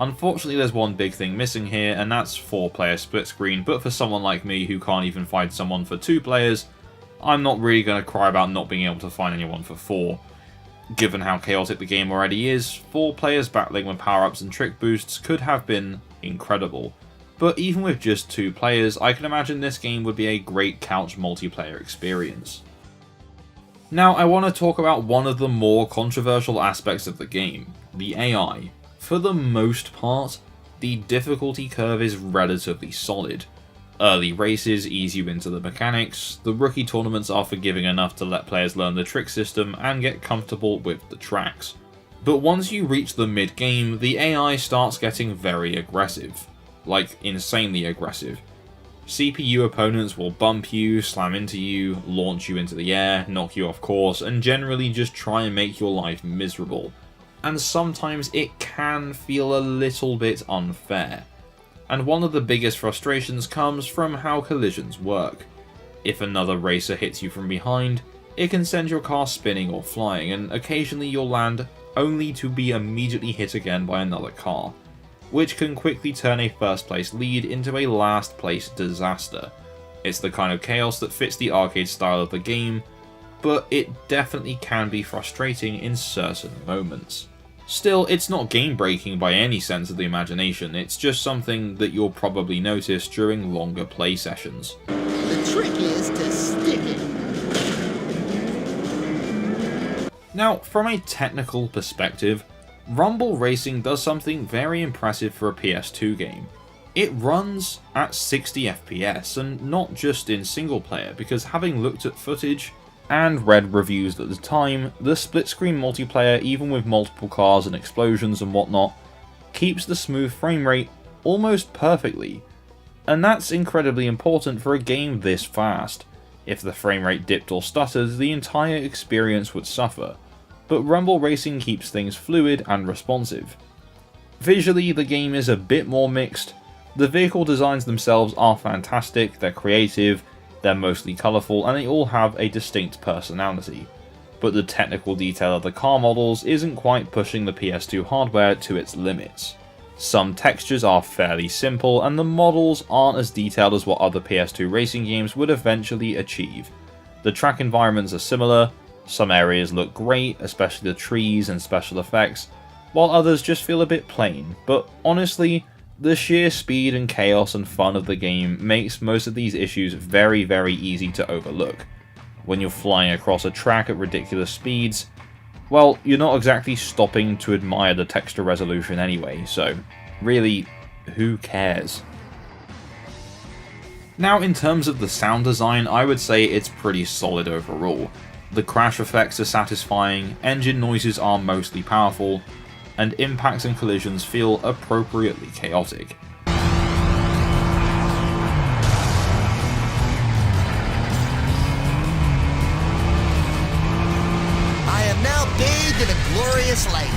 [SPEAKER 1] Unfortunately, there's one big thing missing here, and that's 4-player split screen, but for someone like me who can't even find someone for 2 players, I'm not really going to cry about not being able to find anyone for 4. Given how chaotic the game already is, 4 players battling with power-ups and trick boosts could have been incredible. But even with just 2 players, I can imagine this game would be a great couch multiplayer experience. Now, I want to talk about one of the more controversial aspects of the game, the AI. For the most part, the difficulty curve is relatively solid. Early races ease you into the mechanics, the rookie tournaments are forgiving enough to let players learn the trick system and get comfortable with the tracks. But once you reach the mid-game, the AI starts getting very aggressive. Like, insanely aggressive. CPU opponents will bump you, slam into you, launch you into the air, knock you off course, and generally just try and make your life miserable. And sometimes it can feel a little bit unfair. And one of the biggest frustrations comes from how collisions work. If another racer hits you from behind, it can send your car spinning or flying, and occasionally you'll land only to be immediately hit again by another car, which can quickly turn a first place lead into a last place disaster. It's the kind of chaos that fits the arcade style of the game, but it definitely can be frustrating in certain moments. Still, it's not game-breaking by any sense of the imagination, it's just something that you'll probably notice during longer play sessions.
[SPEAKER 2] The trick is to stick it.
[SPEAKER 1] Now, from a technical perspective, Rumble Racing does something very impressive for a PS2 game. It runs at 60 FPS, and not just in single player, because having looked at footage and read reviews at the time, the split-screen multiplayer, even with multiple cars and explosions and whatnot, keeps the smooth frame rate almost perfectly. And that's incredibly important for a game this fast. If the frame rate dipped or stuttered, the entire experience would suffer. But Rumble Racing keeps things fluid and responsive. Visually, the game is a bit more mixed. The vehicle designs themselves are fantastic, they're creative, they're mostly colourful, and they all have a distinct personality. But the technical detail of the car models isn't quite pushing the PS2 hardware to its limits. Some textures are fairly simple, and the models aren't as detailed as what other PS2 racing games would eventually achieve. The track environments are similar, some areas look great, especially the trees and special effects, while others just feel a bit plain, but honestly, the sheer speed and chaos and fun of the game makes most of these issues very, very easy to overlook. When you're flying across a track at ridiculous speeds, well, you're not exactly stopping to admire the texture resolution anyway, so really, who cares? Now, in terms of the sound design, I would say it's pretty solid overall. The crash effects are satisfying, engine noises are mostly powerful, and impacts and collisions feel appropriately chaotic.
[SPEAKER 2] I am now bathed in a glorious light.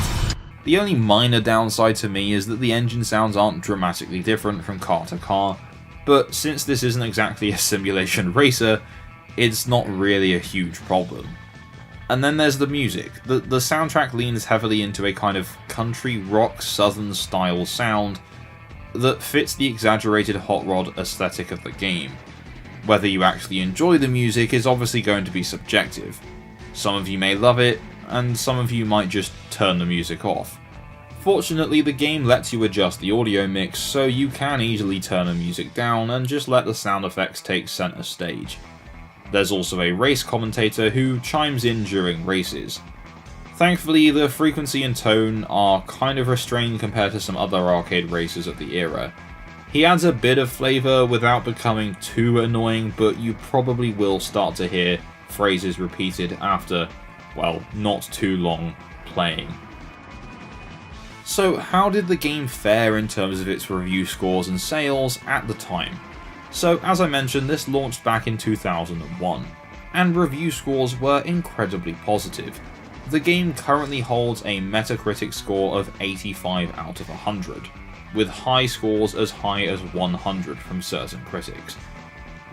[SPEAKER 1] The only minor downside to me is that the engine sounds aren't dramatically different from car to car, but since this isn't exactly a simulation racer, it's not really a huge problem. And then there's the music. The soundtrack leans heavily into a kind of country rock southern style sound that fits the exaggerated hot rod aesthetic of the game. Whether you actually enjoy the music is obviously going to be subjective. Some of you may love it, and some of you might just turn the music off. Fortunately, the game lets you adjust the audio mix, so you can easily turn the music down and just let the sound effects take center stage. There's also a race commentator who chimes in during races. Thankfully, the frequency and tone are kind of restrained compared to some other arcade races of the era. He adds a bit of flavour without becoming too annoying, but you probably will start to hear phrases repeated after, well, not too long playing. So how did the game fare in terms of its review scores and sales at the time? So as I mentioned, this launched back in 2001, and review scores were incredibly positive. The game currently holds a Metacritic score of 85 out of 100, with high scores as high as 100 from certain critics.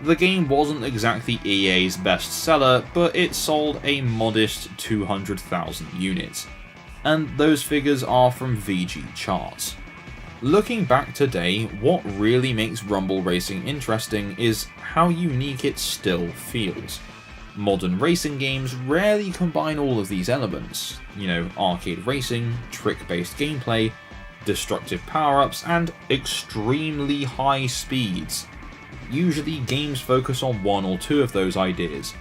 [SPEAKER 1] The game wasn't exactly EA's best seller, but it sold a modest 200,000 units, and those figures are from VG charts. Looking back today, what really makes Rumble Racing interesting is how unique it still feels. Modern racing games rarely combine all of these elements, arcade racing, trick-based gameplay, destructive power-ups, and extremely high speeds. Usually games focus on one or two of those ideas.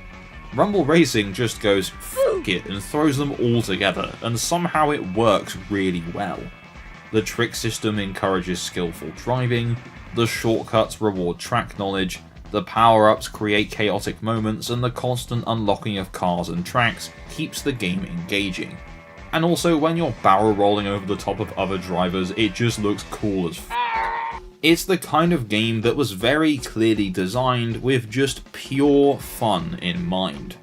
[SPEAKER 1] Rumble Racing just goes f*** it and throws them all together, and somehow it works really well. The trick system encourages skillful driving, the shortcuts reward track knowledge, the power-ups create chaotic moments, and the constant unlocking of cars and tracks keeps the game engaging. And also, when you're barrel rolling over the top of other drivers, it just looks cool as f***. It's the kind of game that was very clearly designed with just pure fun in mind.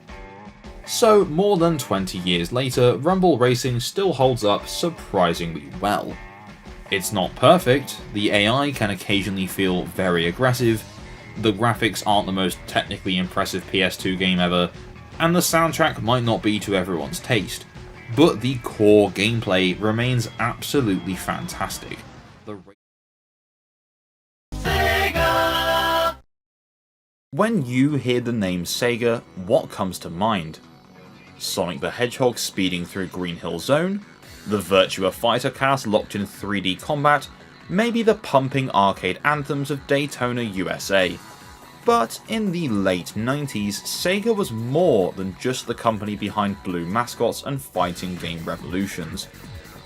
[SPEAKER 1] So, more than 20 years later, Rumble Racing still holds up surprisingly well. It's not perfect, the AI can occasionally feel very aggressive, the graphics aren't the most technically impressive PS2 game ever, and the soundtrack might not be to everyone's taste, but the core gameplay remains absolutely fantastic. When you hear the name Sega, what comes to mind? Sonic the Hedgehog speeding through Green Hill Zone? The Virtua Fighter cast locked in 3D combat? Maybe the pumping arcade anthems of Daytona, USA? But in the late 90s, Sega was more than just the company behind blue mascots and fighting game revolutions.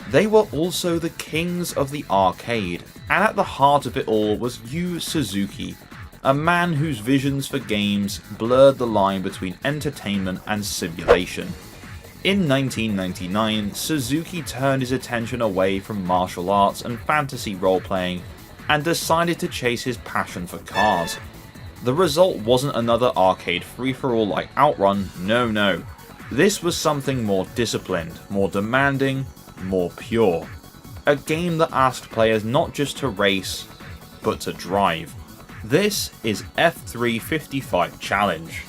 [SPEAKER 1] They were also the kings of the arcade, and at the heart of it all was Yu Suzuki, a man whose visions for games blurred the line between entertainment and simulation. In 1999, Suzuki turned his attention away from martial arts and fantasy role-playing and decided to chase his passion for cars. The result wasn't another arcade free-for-all like Outrun, no. This was something more disciplined, more demanding, more pure. A game that asked players not just to race, but to drive. This is F355 Challenge.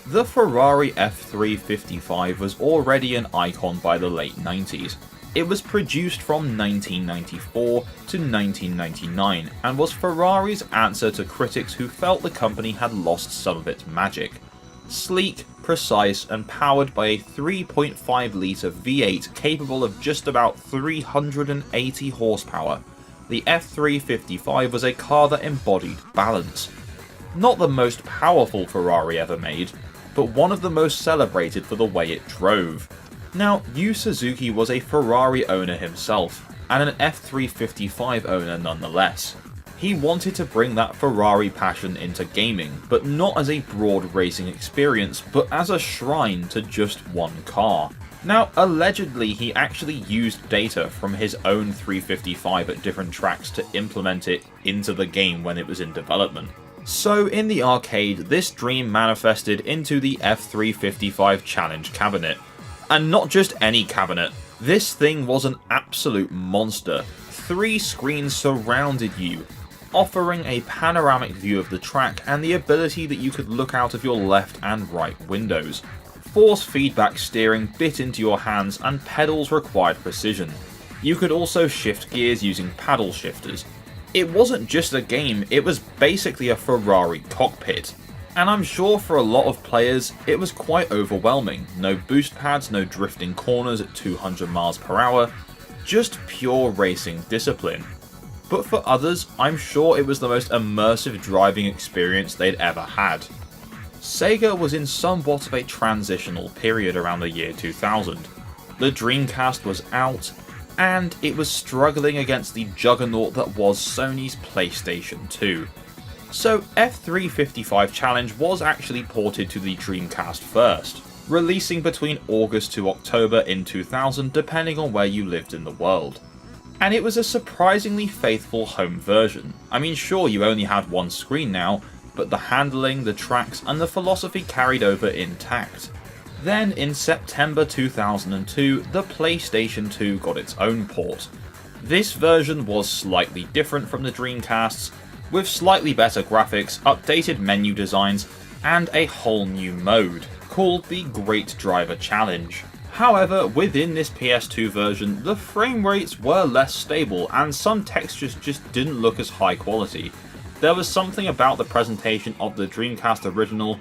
[SPEAKER 1] The Ferrari F355 was already an icon by the late 90s. It was produced from 1994 to 1999 and was Ferrari's answer to critics who felt the company had lost some of its magic. Sleek, precise, and powered by a 3.5 litre V8 capable of just about 380 horsepower, the F355 was a car that embodied balance. Not the most powerful Ferrari ever made, but one of the most celebrated for the way it drove. Now, Yu Suzuki was a Ferrari owner himself, and an F355 owner nonetheless. He wanted to bring that Ferrari passion into gaming, but not as a broad racing experience, but as a shrine to just one car. Now, allegedly, he actually used data from his own 355 at different tracks to implement it into the game when it was in development. So in the arcade, this dream manifested into the F355 Challenge cabinet. And not just any cabinet, this thing was an absolute monster. 3 screens surrounded you, offering a panoramic view of the track and the ability that you could look out of your left and right windows. Force feedback steering bit into your hands and pedals required precision. You could also shift gears using paddle shifters. It wasn't just a game, it was basically a Ferrari cockpit. And I'm sure for a lot of players, it was quite overwhelming. No boost pads, no drifting corners at 200 miles per hour, just pure racing discipline. But for others, I'm sure it was the most immersive driving experience they'd ever had. Sega was in somewhat of a transitional period around the year 2000. The Dreamcast was out, and it was struggling against the juggernaut that was Sony's PlayStation 2. So F355 Challenge was actually ported to the Dreamcast first, releasing between August to October in 2000 depending on where you lived in the world. And it was a surprisingly faithful home version. I mean, sure, you only had one screen now, but the handling, the tracks, and the philosophy carried over intact. Then, in September 2002, the PlayStation 2 got its own port. This version was slightly different from the Dreamcast's, with slightly better graphics, updated menu designs, and a whole new mode, called the Great Driver Challenge. However, within this PS2 version, the frame rates were less stable and some textures just didn't look as high quality. There was something about the presentation of the Dreamcast original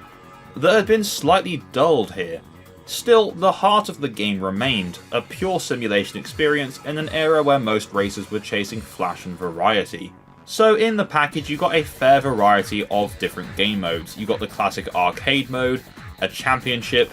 [SPEAKER 1] that had been slightly dulled here. Still, the heart of the game remained, a pure simulation experience in an era where most racers were chasing flash and variety. So in the package you got a fair variety of different game modes. You got the classic arcade mode, a championship,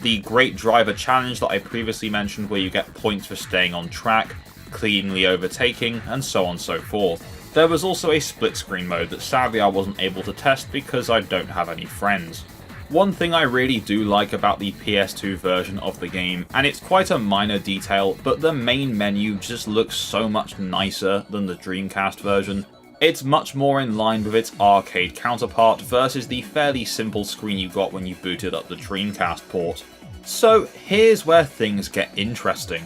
[SPEAKER 1] the Great Driver Challenge that I previously mentioned where you get points for staying on track, cleanly overtaking, and so on and so forth. There was also a split screen mode that sadly I wasn't able to test because I don't have any friends. One thing I really do like about the PS2 version of the game, and it's quite a minor detail, but the main menu just looks so much nicer than the Dreamcast version. It's much more in line with its arcade counterpart versus the fairly simple screen you got when you booted up the Dreamcast port. So here's where things get interesting.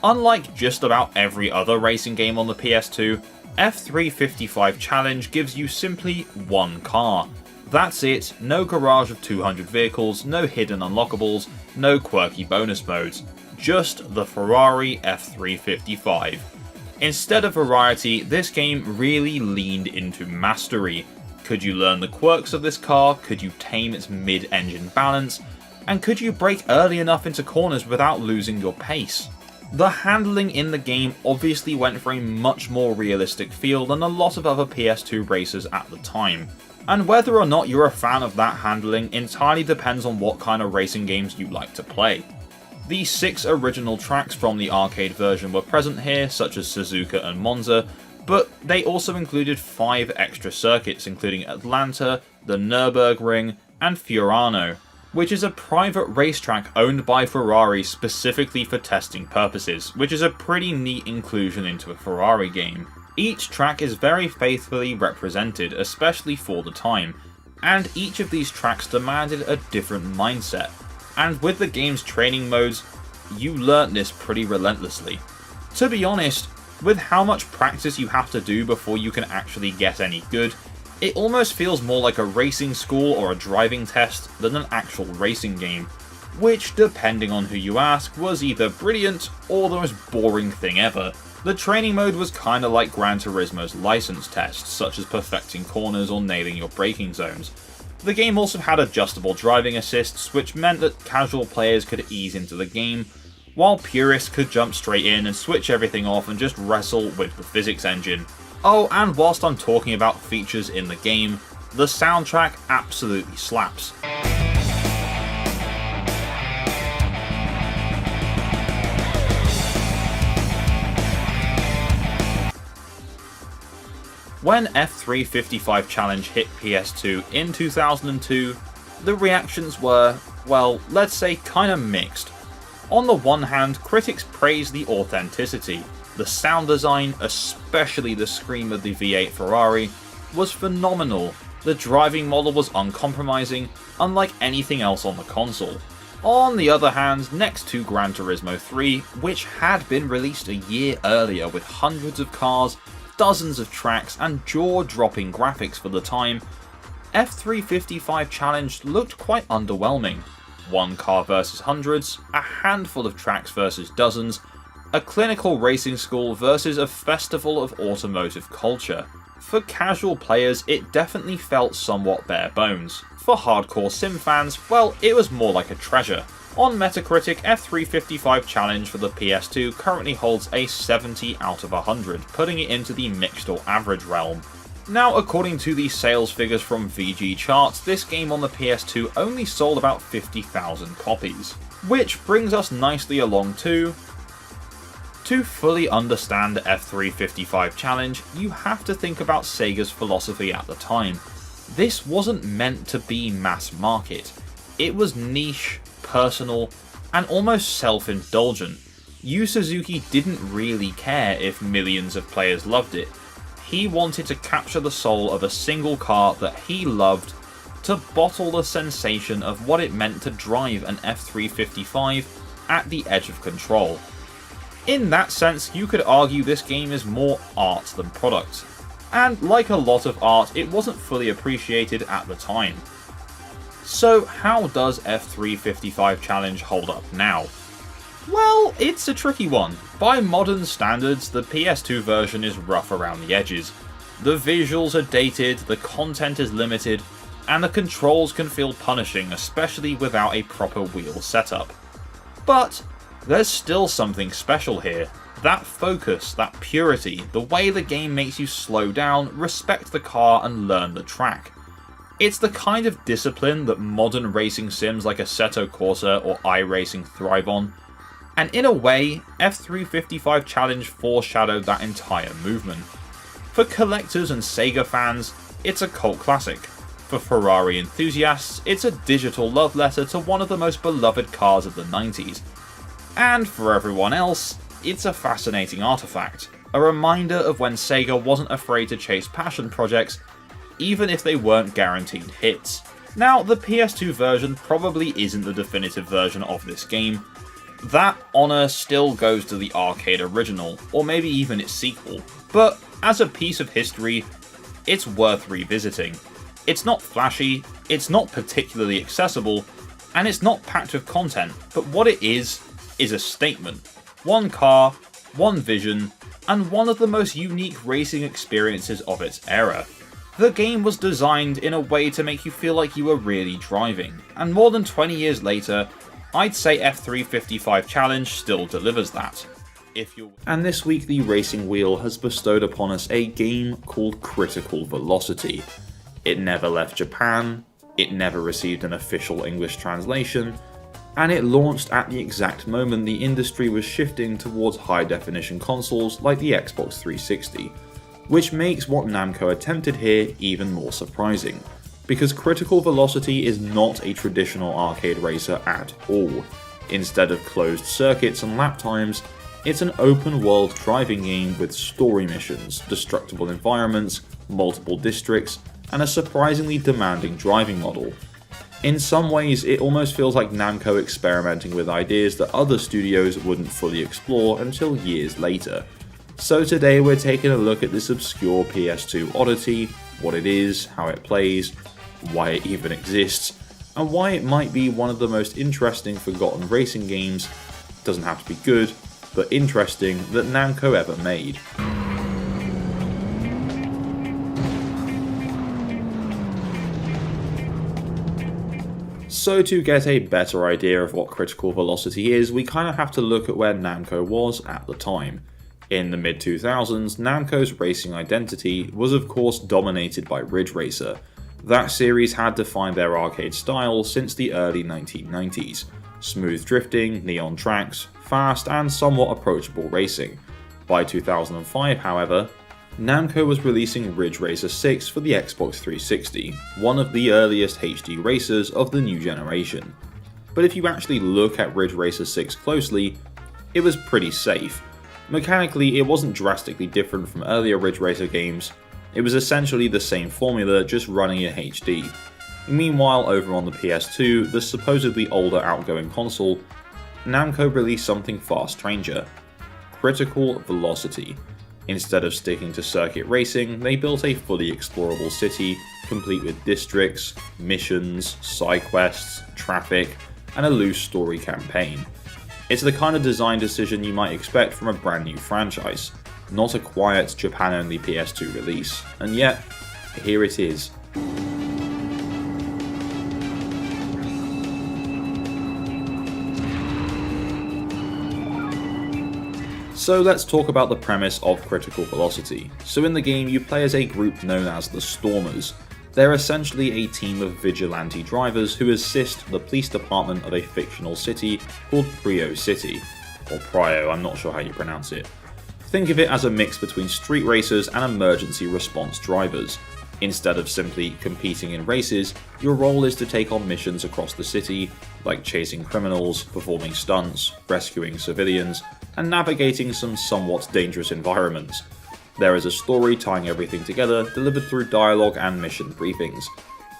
[SPEAKER 1] Unlike just about every other racing game on the PS2, F355 Challenge gives you simply one car. That's it, no garage of 200 vehicles, no hidden unlockables, no quirky bonus modes, just the Ferrari F355. Instead of variety, this game really leaned into mastery. Could you learn the quirks of this car? Could you tame its mid-engine balance? And could you brake early enough into corners without losing your pace? The handling in the game obviously went for a much more realistic feel than a lot of other PS2 racers at the time. And whether or not you're a fan of that handling entirely depends on what kind of racing games you like to play. The 6 original tracks from the arcade version were present here, such as Suzuka and Monza, but they also included 5 extra circuits including Atlanta, the Nürburgring, and Fiorano, which is a private racetrack owned by Ferrari specifically for testing purposes, which is a pretty neat inclusion into a Ferrari game. Each track is very faithfully represented, especially for the time, and each of these tracks demanded a different mindset. And with the game's training modes, you learnt this pretty relentlessly. To be honest, with how much practice you have to do before you can actually get any good, it almost feels more like a racing school or a driving test than an actual racing game, which, depending on who you ask, was either brilliant or the most boring thing ever. The training mode was kinda like Gran Turismo's license tests, such as perfecting corners or nailing your braking zones. The game also had adjustable driving assists, which meant that casual players could ease into the game, while purists could jump straight in and switch everything off and just wrestle with the physics engine. Oh, and whilst I'm talking about features in the game, the soundtrack absolutely slaps. When F355 Challenge hit PS2 in 2002, the reactions were, well, let's say kinda mixed. On the one hand, critics praised the authenticity. The sound design, especially the scream of the V8 Ferrari, was phenomenal. The driving model was uncompromising, unlike anything else on the console. On the other hand, next to Gran Turismo 3, which had been released a year earlier with hundreds of cars, dozens of tracks, and jaw-dropping graphics for the time, F355 Challenge looked quite underwhelming. One car versus hundreds, a handful of tracks versus dozens, a clinical racing school versus a festival of automotive culture. For casual players, it definitely felt somewhat bare bones. For hardcore sim fans, well, it was more like a treasure. On Metacritic, F355 Challenge for the PS2 currently holds a 70 out of 100, putting it into the mixed or average realm. Now, according to the sales figures from VG Charts, this game on the PS2 only sold about 50,000 copies. Which brings us nicely along to fully understand the F355 Challenge, you have to think about Sega's philosophy at the time. This wasn't meant to be mass market. It was niche, personal, and almost self-indulgent. Yu Suzuki didn't really care if millions of players loved it. He wanted to capture the soul of a single car that he loved, to bottle the sensation of what it meant to drive an F355 at the edge of control. In that sense, you could argue this game is more art than product. And like a lot of art, it wasn't fully appreciated at the time. So how does F355 Challenge hold up now? Well, it's a tricky one. By modern standards, the PS2 version is rough around the edges. The visuals are dated, the content is limited, and the controls can feel punishing, especially without a proper wheel setup. But there's still something special here. That focus, that purity, the way the game makes you slow down, respect the car, and learn the track. It's the kind of discipline that modern racing sims like Assetto Corsa or iRacing thrive on, and in a way, F355 Challenge foreshadowed that entire movement. For collectors and Sega fans, it's a cult classic. For Ferrari enthusiasts, it's a digital love letter to one of the most beloved cars of the 90s. And for everyone else, it's a fascinating artifact, a reminder of when Sega wasn't afraid to chase passion projects, even if they weren't guaranteed hits. Now, the PS2 version probably isn't the definitive version of this game. That honour still goes to the arcade original, or maybe even its sequel, but as a piece of history, it's worth revisiting. It's not flashy, it's not particularly accessible, and it's not packed with content, but what it is a statement. One car, one vision, and one of the most unique racing experiences of its era. The game was designed in a way to make you feel like you were really driving, and more than 20 years later, I'd say F355 Challenge still delivers that. And this week the Racing Wheel has bestowed upon us a game called Critical Velocity. It never left Japan, it never received an official English translation, and it launched at the exact moment the industry was shifting towards high-definition consoles like the Xbox 360, which makes what Namco attempted here even more surprising, because Critical Velocity is not a traditional arcade racer at all. Instead of closed circuits and lap times, it's an open-world driving game with story missions, destructible environments, multiple districts, and a surprisingly demanding driving model. In some ways, it almost feels like Namco experimenting with ideas that other studios wouldn't fully explore until years later. So today we're taking a look at this obscure PS2 oddity, what it is, how it plays, why it even exists, and why it might be one of the most interesting forgotten racing games, doesn't have to be good, but interesting, that Namco ever made. So to get a better idea of what Critical Velocity is, we kind of have to look at where Namco was at the time. In the mid-2000s, Namco's racing identity was of course dominated by Ridge Racer. That series had defined their arcade style since the early 1990s. Smooth drifting, neon tracks, fast and somewhat approachable racing. By 2005, however, Namco was releasing Ridge Racer 6 for the Xbox 360, one of the earliest HD racers of the new generation. But if you actually look at Ridge Racer 6 closely, it was pretty safe. Mechanically, it wasn't drastically different from earlier Ridge Racer games. It was essentially the same formula, just running in HD. Meanwhile, over on the PS2, the supposedly older outgoing console, Namco released something far stranger: Critical Velocity. Instead of sticking to circuit racing, they built a fully explorable city, complete with districts, missions, side quests, traffic, and a loose story campaign. It's the kind of design decision you might expect from a brand new franchise, not a quiet Japan-only PS2 release, and yet, here it is. So let's talk about the premise of Critical Velocity. So in the game you play as a group known as the Stormers. They're essentially a team of vigilante drivers who assist the police department of a fictional city called Prio City, or Prio, I'm not sure how you pronounce it. Think of it as a mix between street racers and emergency response drivers. Instead of simply competing in races, your role is to take on missions across the city, like chasing criminals, performing stunts, rescuing civilians, and navigating some somewhat dangerous environments. There is a story tying everything together, delivered through dialogue and mission briefings.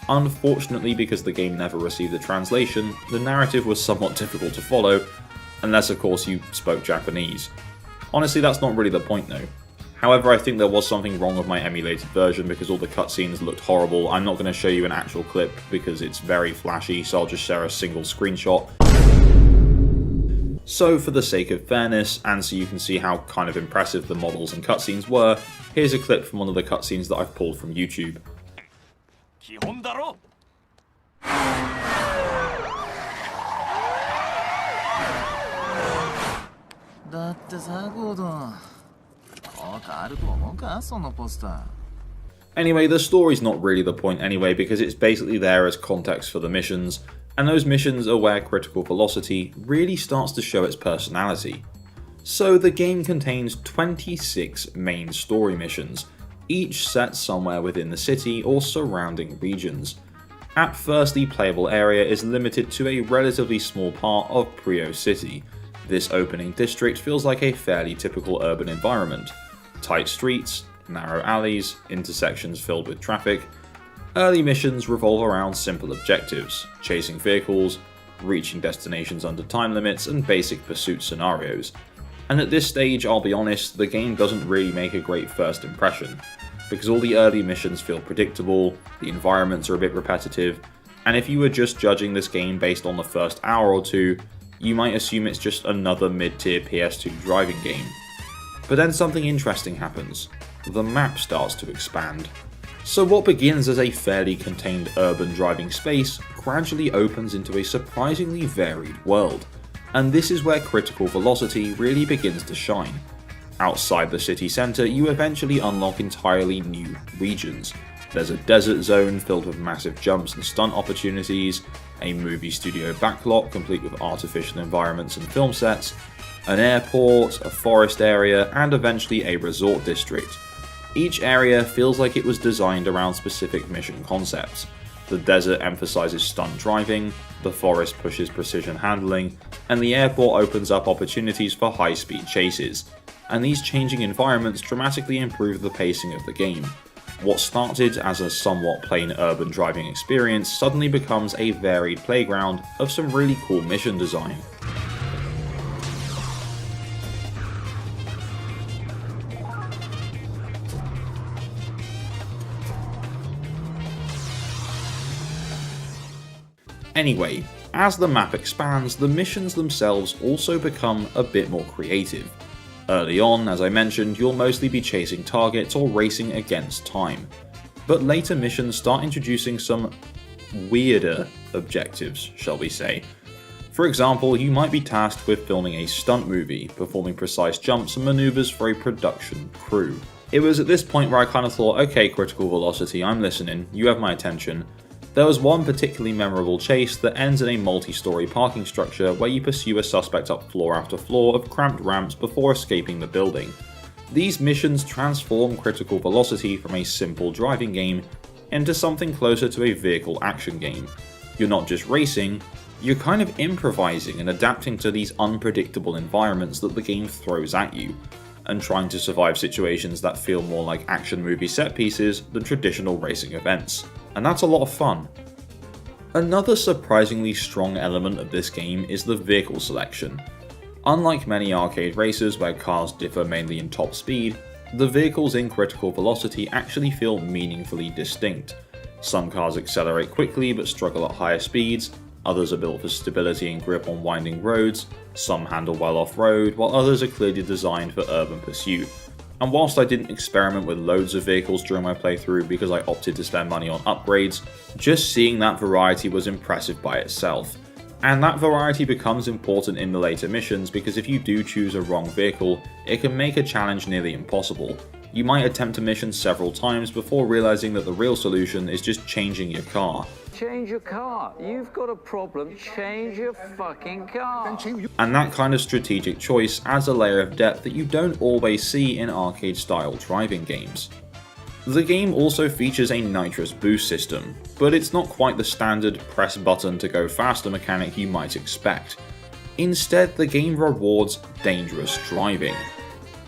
[SPEAKER 1] Unfortunately, because the game never received a translation, the narrative was somewhat difficult to follow, unless of course you spoke Japanese. Honestly, that's not really the point though. However, I think there was something wrong with my emulated version because all the cutscenes looked horrible. I'm not going to show you an actual clip because it's very flashy, so I'll just share a single screenshot. So for the sake of fairness, and so you can see how kind of impressive the models and cutscenes were, here's a clip from one of the cutscenes that I've pulled from YouTube. Anyway, the story's not really the point anyway because it's basically there as context for the missions, and those missions are where Critical Velocity really starts to show its personality. So the game contains 26 main story missions, each set somewhere within the city or surrounding regions. At first, the playable area is limited to a relatively small part of Prio City. This opening district feels like a fairly typical urban environment. Tight streets, narrow alleys, intersections filled with traffic. Early missions revolve around simple objectives: chasing vehicles, reaching destinations under time limits, and basic pursuit scenarios. And at this stage, I'll be honest, the game doesn't really make a great first impression, because all the early missions feel predictable, the environments are a bit repetitive, and if you were just judging this game based on the first hour or two, you might assume it's just another mid-tier PS2 driving game. But then something interesting happens. The map starts to expand. So what begins as a fairly contained urban driving space gradually opens into a surprisingly varied world. And this is where Critical Velocity really begins to shine. Outside the city centre, you eventually unlock entirely new regions. There's a desert zone filled with massive jumps and stunt opportunities, a movie studio backlot complete with artificial environments and film sets, an airport, a forest area, and eventually a resort district. Each area feels like it was designed around specific mission concepts. The desert emphasizes stunt driving, the forest pushes precision handling, and the airport opens up opportunities for high-speed chases. And these changing environments dramatically improve the pacing of the game. What started as a somewhat plain urban driving experience suddenly becomes a varied playground of some really cool mission design. Anyway, as the map expands, the missions themselves also become a bit more creative. Early on, as I mentioned, you'll mostly be chasing targets or racing against time. But later missions start introducing some weirder objectives, shall we say. For example, you might be tasked with filming a stunt movie, performing precise jumps and maneuvers for a production crew. It was at this point where I kind of thought, okay, Critical Velocity, I'm listening, you have my attention. There was one particularly memorable chase that ends in a multi-story parking structure where you pursue a suspect up floor after floor of cramped ramps before escaping the building. These missions transform Critical Velocity from a simple driving game into something closer to a vehicle action game. You're not just racing, you're kind of improvising and adapting to these unpredictable environments that the game throws at you, and trying to survive situations that feel more like action movie set pieces than traditional racing events. And that's a lot of fun. Another surprisingly strong element of this game is the vehicle selection. Unlike many arcade races where cars differ mainly in top speed, the vehicles in Critical Velocity actually feel meaningfully distinct. Some cars accelerate quickly but struggle at higher speeds, others are built for stability and grip on winding roads, some handle well off-road, while others are clearly designed for urban pursuit. And whilst I didn't experiment with loads of vehicles during my playthrough because I opted to spend money on upgrades, just seeing that variety was impressive by itself. And that variety becomes important in the later missions because if you do choose a wrong vehicle, it can make a challenge nearly impossible. You might attempt a mission several times before realizing that the real solution is just changing your car.
[SPEAKER 4] Change your car. You've got a problem. Change your fucking car.
[SPEAKER 1] And that kind of strategic choice adds a layer of depth that you don't always see in arcade-style driving games. The game also features a nitrous boost system, but it's not quite the standard press button to go faster mechanic you might expect. Instead, the game rewards dangerous driving.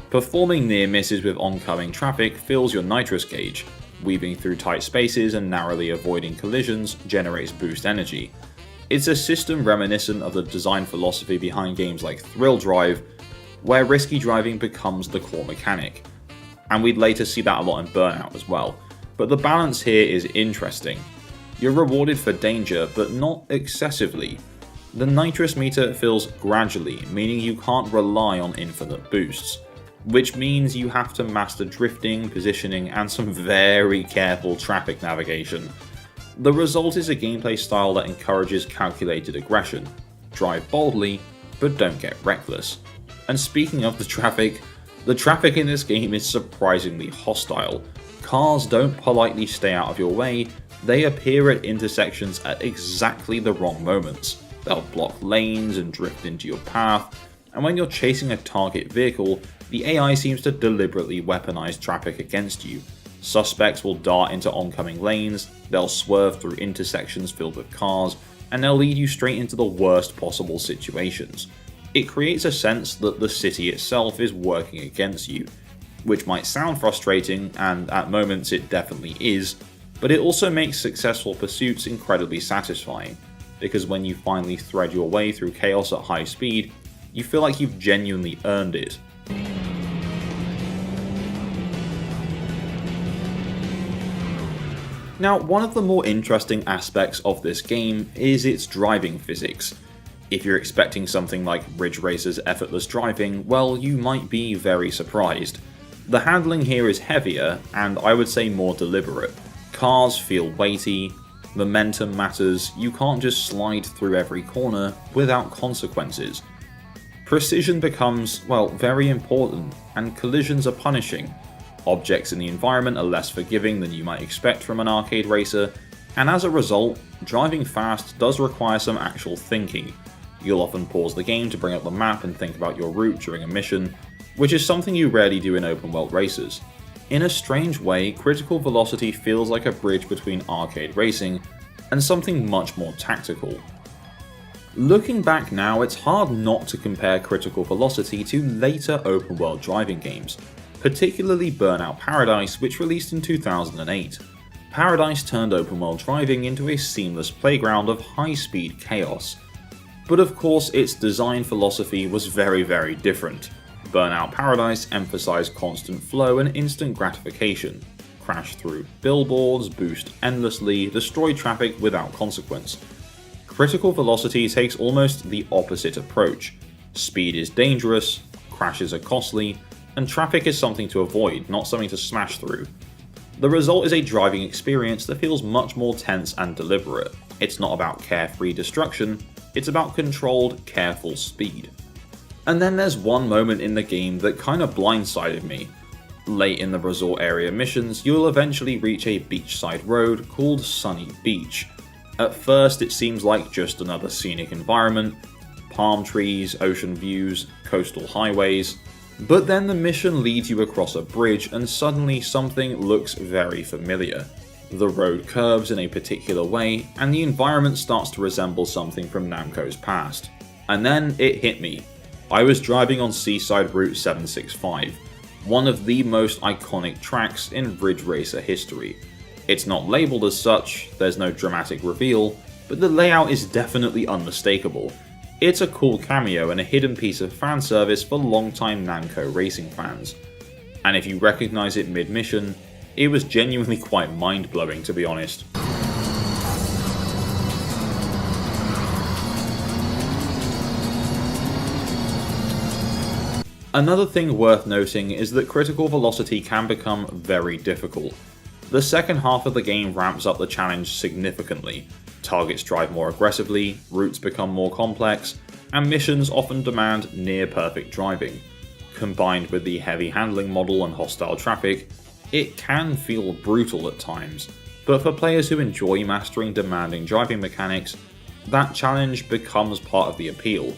[SPEAKER 1] Performing near misses with oncoming traffic fills your nitrous gauge. Weaving through tight spaces and narrowly avoiding collisions generates boost energy. It's a system reminiscent of the design philosophy behind games like Thrill Drive, where risky driving becomes the core mechanic. And we'd later see that a lot in Burnout as well. But the balance here is interesting. You're rewarded for danger, but not excessively. The nitrous meter fills gradually, meaning you can't rely on infinite boosts, which means you have to master drifting, positioning, and some very careful traffic navigation. The result is a gameplay style that encourages calculated aggression. Drive boldly, but don't get reckless. And speaking of the traffic in this game is surprisingly hostile. Cars don't politely stay out of your way, they appear at intersections at exactly the wrong moments. They'll block lanes and drift into your path, and when you're chasing a target vehicle, the AI seems to deliberately weaponize traffic against you. Suspects will dart into oncoming lanes, they'll swerve through intersections filled with cars, and they'll lead you straight into the worst possible situations. It creates a sense that the city itself is working against you, which might sound frustrating, and at moments it definitely is, but it also makes successful pursuits incredibly satisfying, because when you finally thread your way through chaos at high speed, you feel like you've genuinely earned it. Now, one of the more interesting aspects of this game is its driving physics. If you're expecting something like Ridge Racer's effortless driving, well, you might be very surprised. The handling here is heavier, and I would say more deliberate. Cars feel weighty, momentum matters, you can't just slide through every corner without consequences. Precision becomes, well, very important, and collisions are punishing. Objects in the environment are less forgiving than you might expect from an arcade racer, and as a result, driving fast does require some actual thinking. You'll often pause the game to bring up the map and think about your route during a mission, which is something you rarely do in open world races. In a strange way, Critical Velocity feels like a bridge between arcade racing and something much more tactical. Looking back now, it's hard not to compare Critical Velocity to later open world driving games, particularly Burnout Paradise, which released in 2008. Paradise turned open world driving into a seamless playground of high-speed chaos. But of course, its design philosophy was very, very different. Burnout Paradise emphasized constant flow and instant gratification. Crash through billboards, boost endlessly, destroy traffic without consequence. Critical Velocity takes almost the opposite approach. Speed is dangerous, crashes are costly, and traffic is something to avoid, not something to smash through. The result is a driving experience that feels much more tense and deliberate. It's not about carefree destruction, it's about controlled, careful speed. And then there's one moment in the game that kind of blindsided me. Late in the resort area missions, you'll eventually reach a beachside road called Sunny Beach. At first it seems like just another scenic environment, palm trees, ocean views, coastal highways, But then the mission leads you across a bridge and suddenly something looks very familiar. The road curves in a particular way and the environment starts to resemble something from Namco's past. And then it hit me. I was driving on Seaside Route 765, one of the most iconic tracks in Ridge Racer history. It's not labelled as such, there's no dramatic reveal, but the layout is definitely unmistakable. It's a cool cameo and a hidden piece of fan service for longtime Namco racing fans. And if you recognise it mid-mission, it was genuinely quite mind-blowing, to be honest. Another thing worth noting is that critical velocity can become very difficult. The second half of the game ramps up the challenge significantly. Targets drive more aggressively, routes become more complex, and missions often demand near-perfect driving. Combined with the heavy handling model and hostile traffic, it can feel brutal at times, but for players who enjoy mastering demanding driving mechanics, that challenge becomes part of the appeal.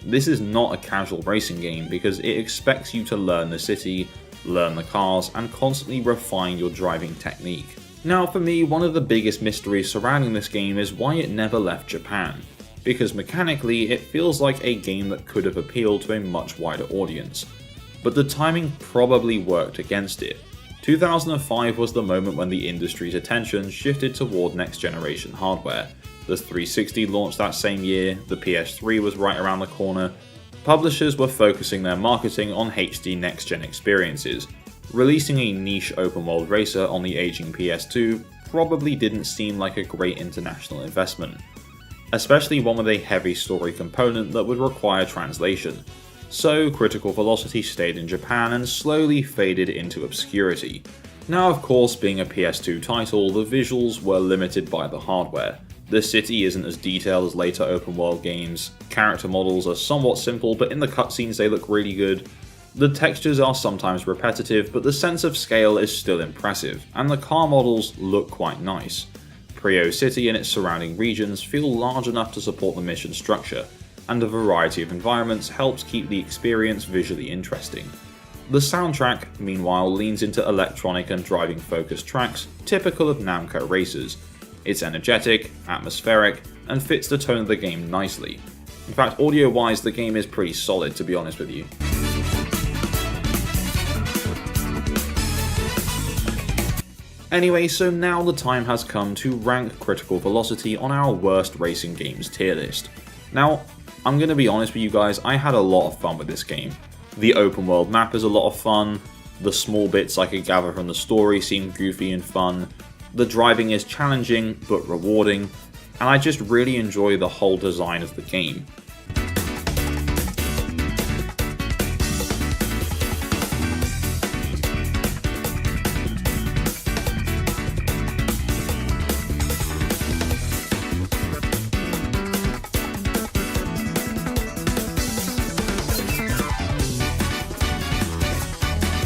[SPEAKER 1] This is not a casual racing game because it expects you to learn the city, learn the cars, and constantly refine your driving technique. Now for me, one of the biggest mysteries surrounding this game is why it never left Japan, because mechanically it feels like a game that could have appealed to a much wider audience. But the timing probably worked against it. 2005 was the moment when the industry's attention shifted toward next generation hardware. The 360 launched that same year, the PS3 was right around the corner. Publishers were focusing their marketing on HD next-gen experiences. Releasing a niche open-world racer on the aging PS2 probably didn't seem like a great international investment, especially one with a heavy story component that would require translation. So Critical Velocity stayed in Japan and slowly faded into obscurity. Now of course, being a PS2 title, the visuals were limited by the hardware. The city isn't as detailed as later open world games, character models are somewhat simple but in the cutscenes they look really good. The textures are sometimes repetitive but the sense of scale is still impressive, and the car models look quite nice. Prio City and its surrounding regions feel large enough to support the mission structure, and a variety of environments helps keep the experience visually interesting. The soundtrack, meanwhile, leans into electronic and driving focused tracks typical of Namco racers. It's energetic, atmospheric, and fits the tone of the game nicely. In fact, audio-wise, the game is pretty solid, to be honest with you. Anyway, so now the time has come to rank Critical Velocity on our worst racing games tier list. Now, I'm going to be honest with you guys, I had a lot of fun with this game. The open world map is a lot of fun, the small bits I could gather from the story seem goofy and fun, the driving is challenging but rewarding, and I just really enjoy the whole design of the game.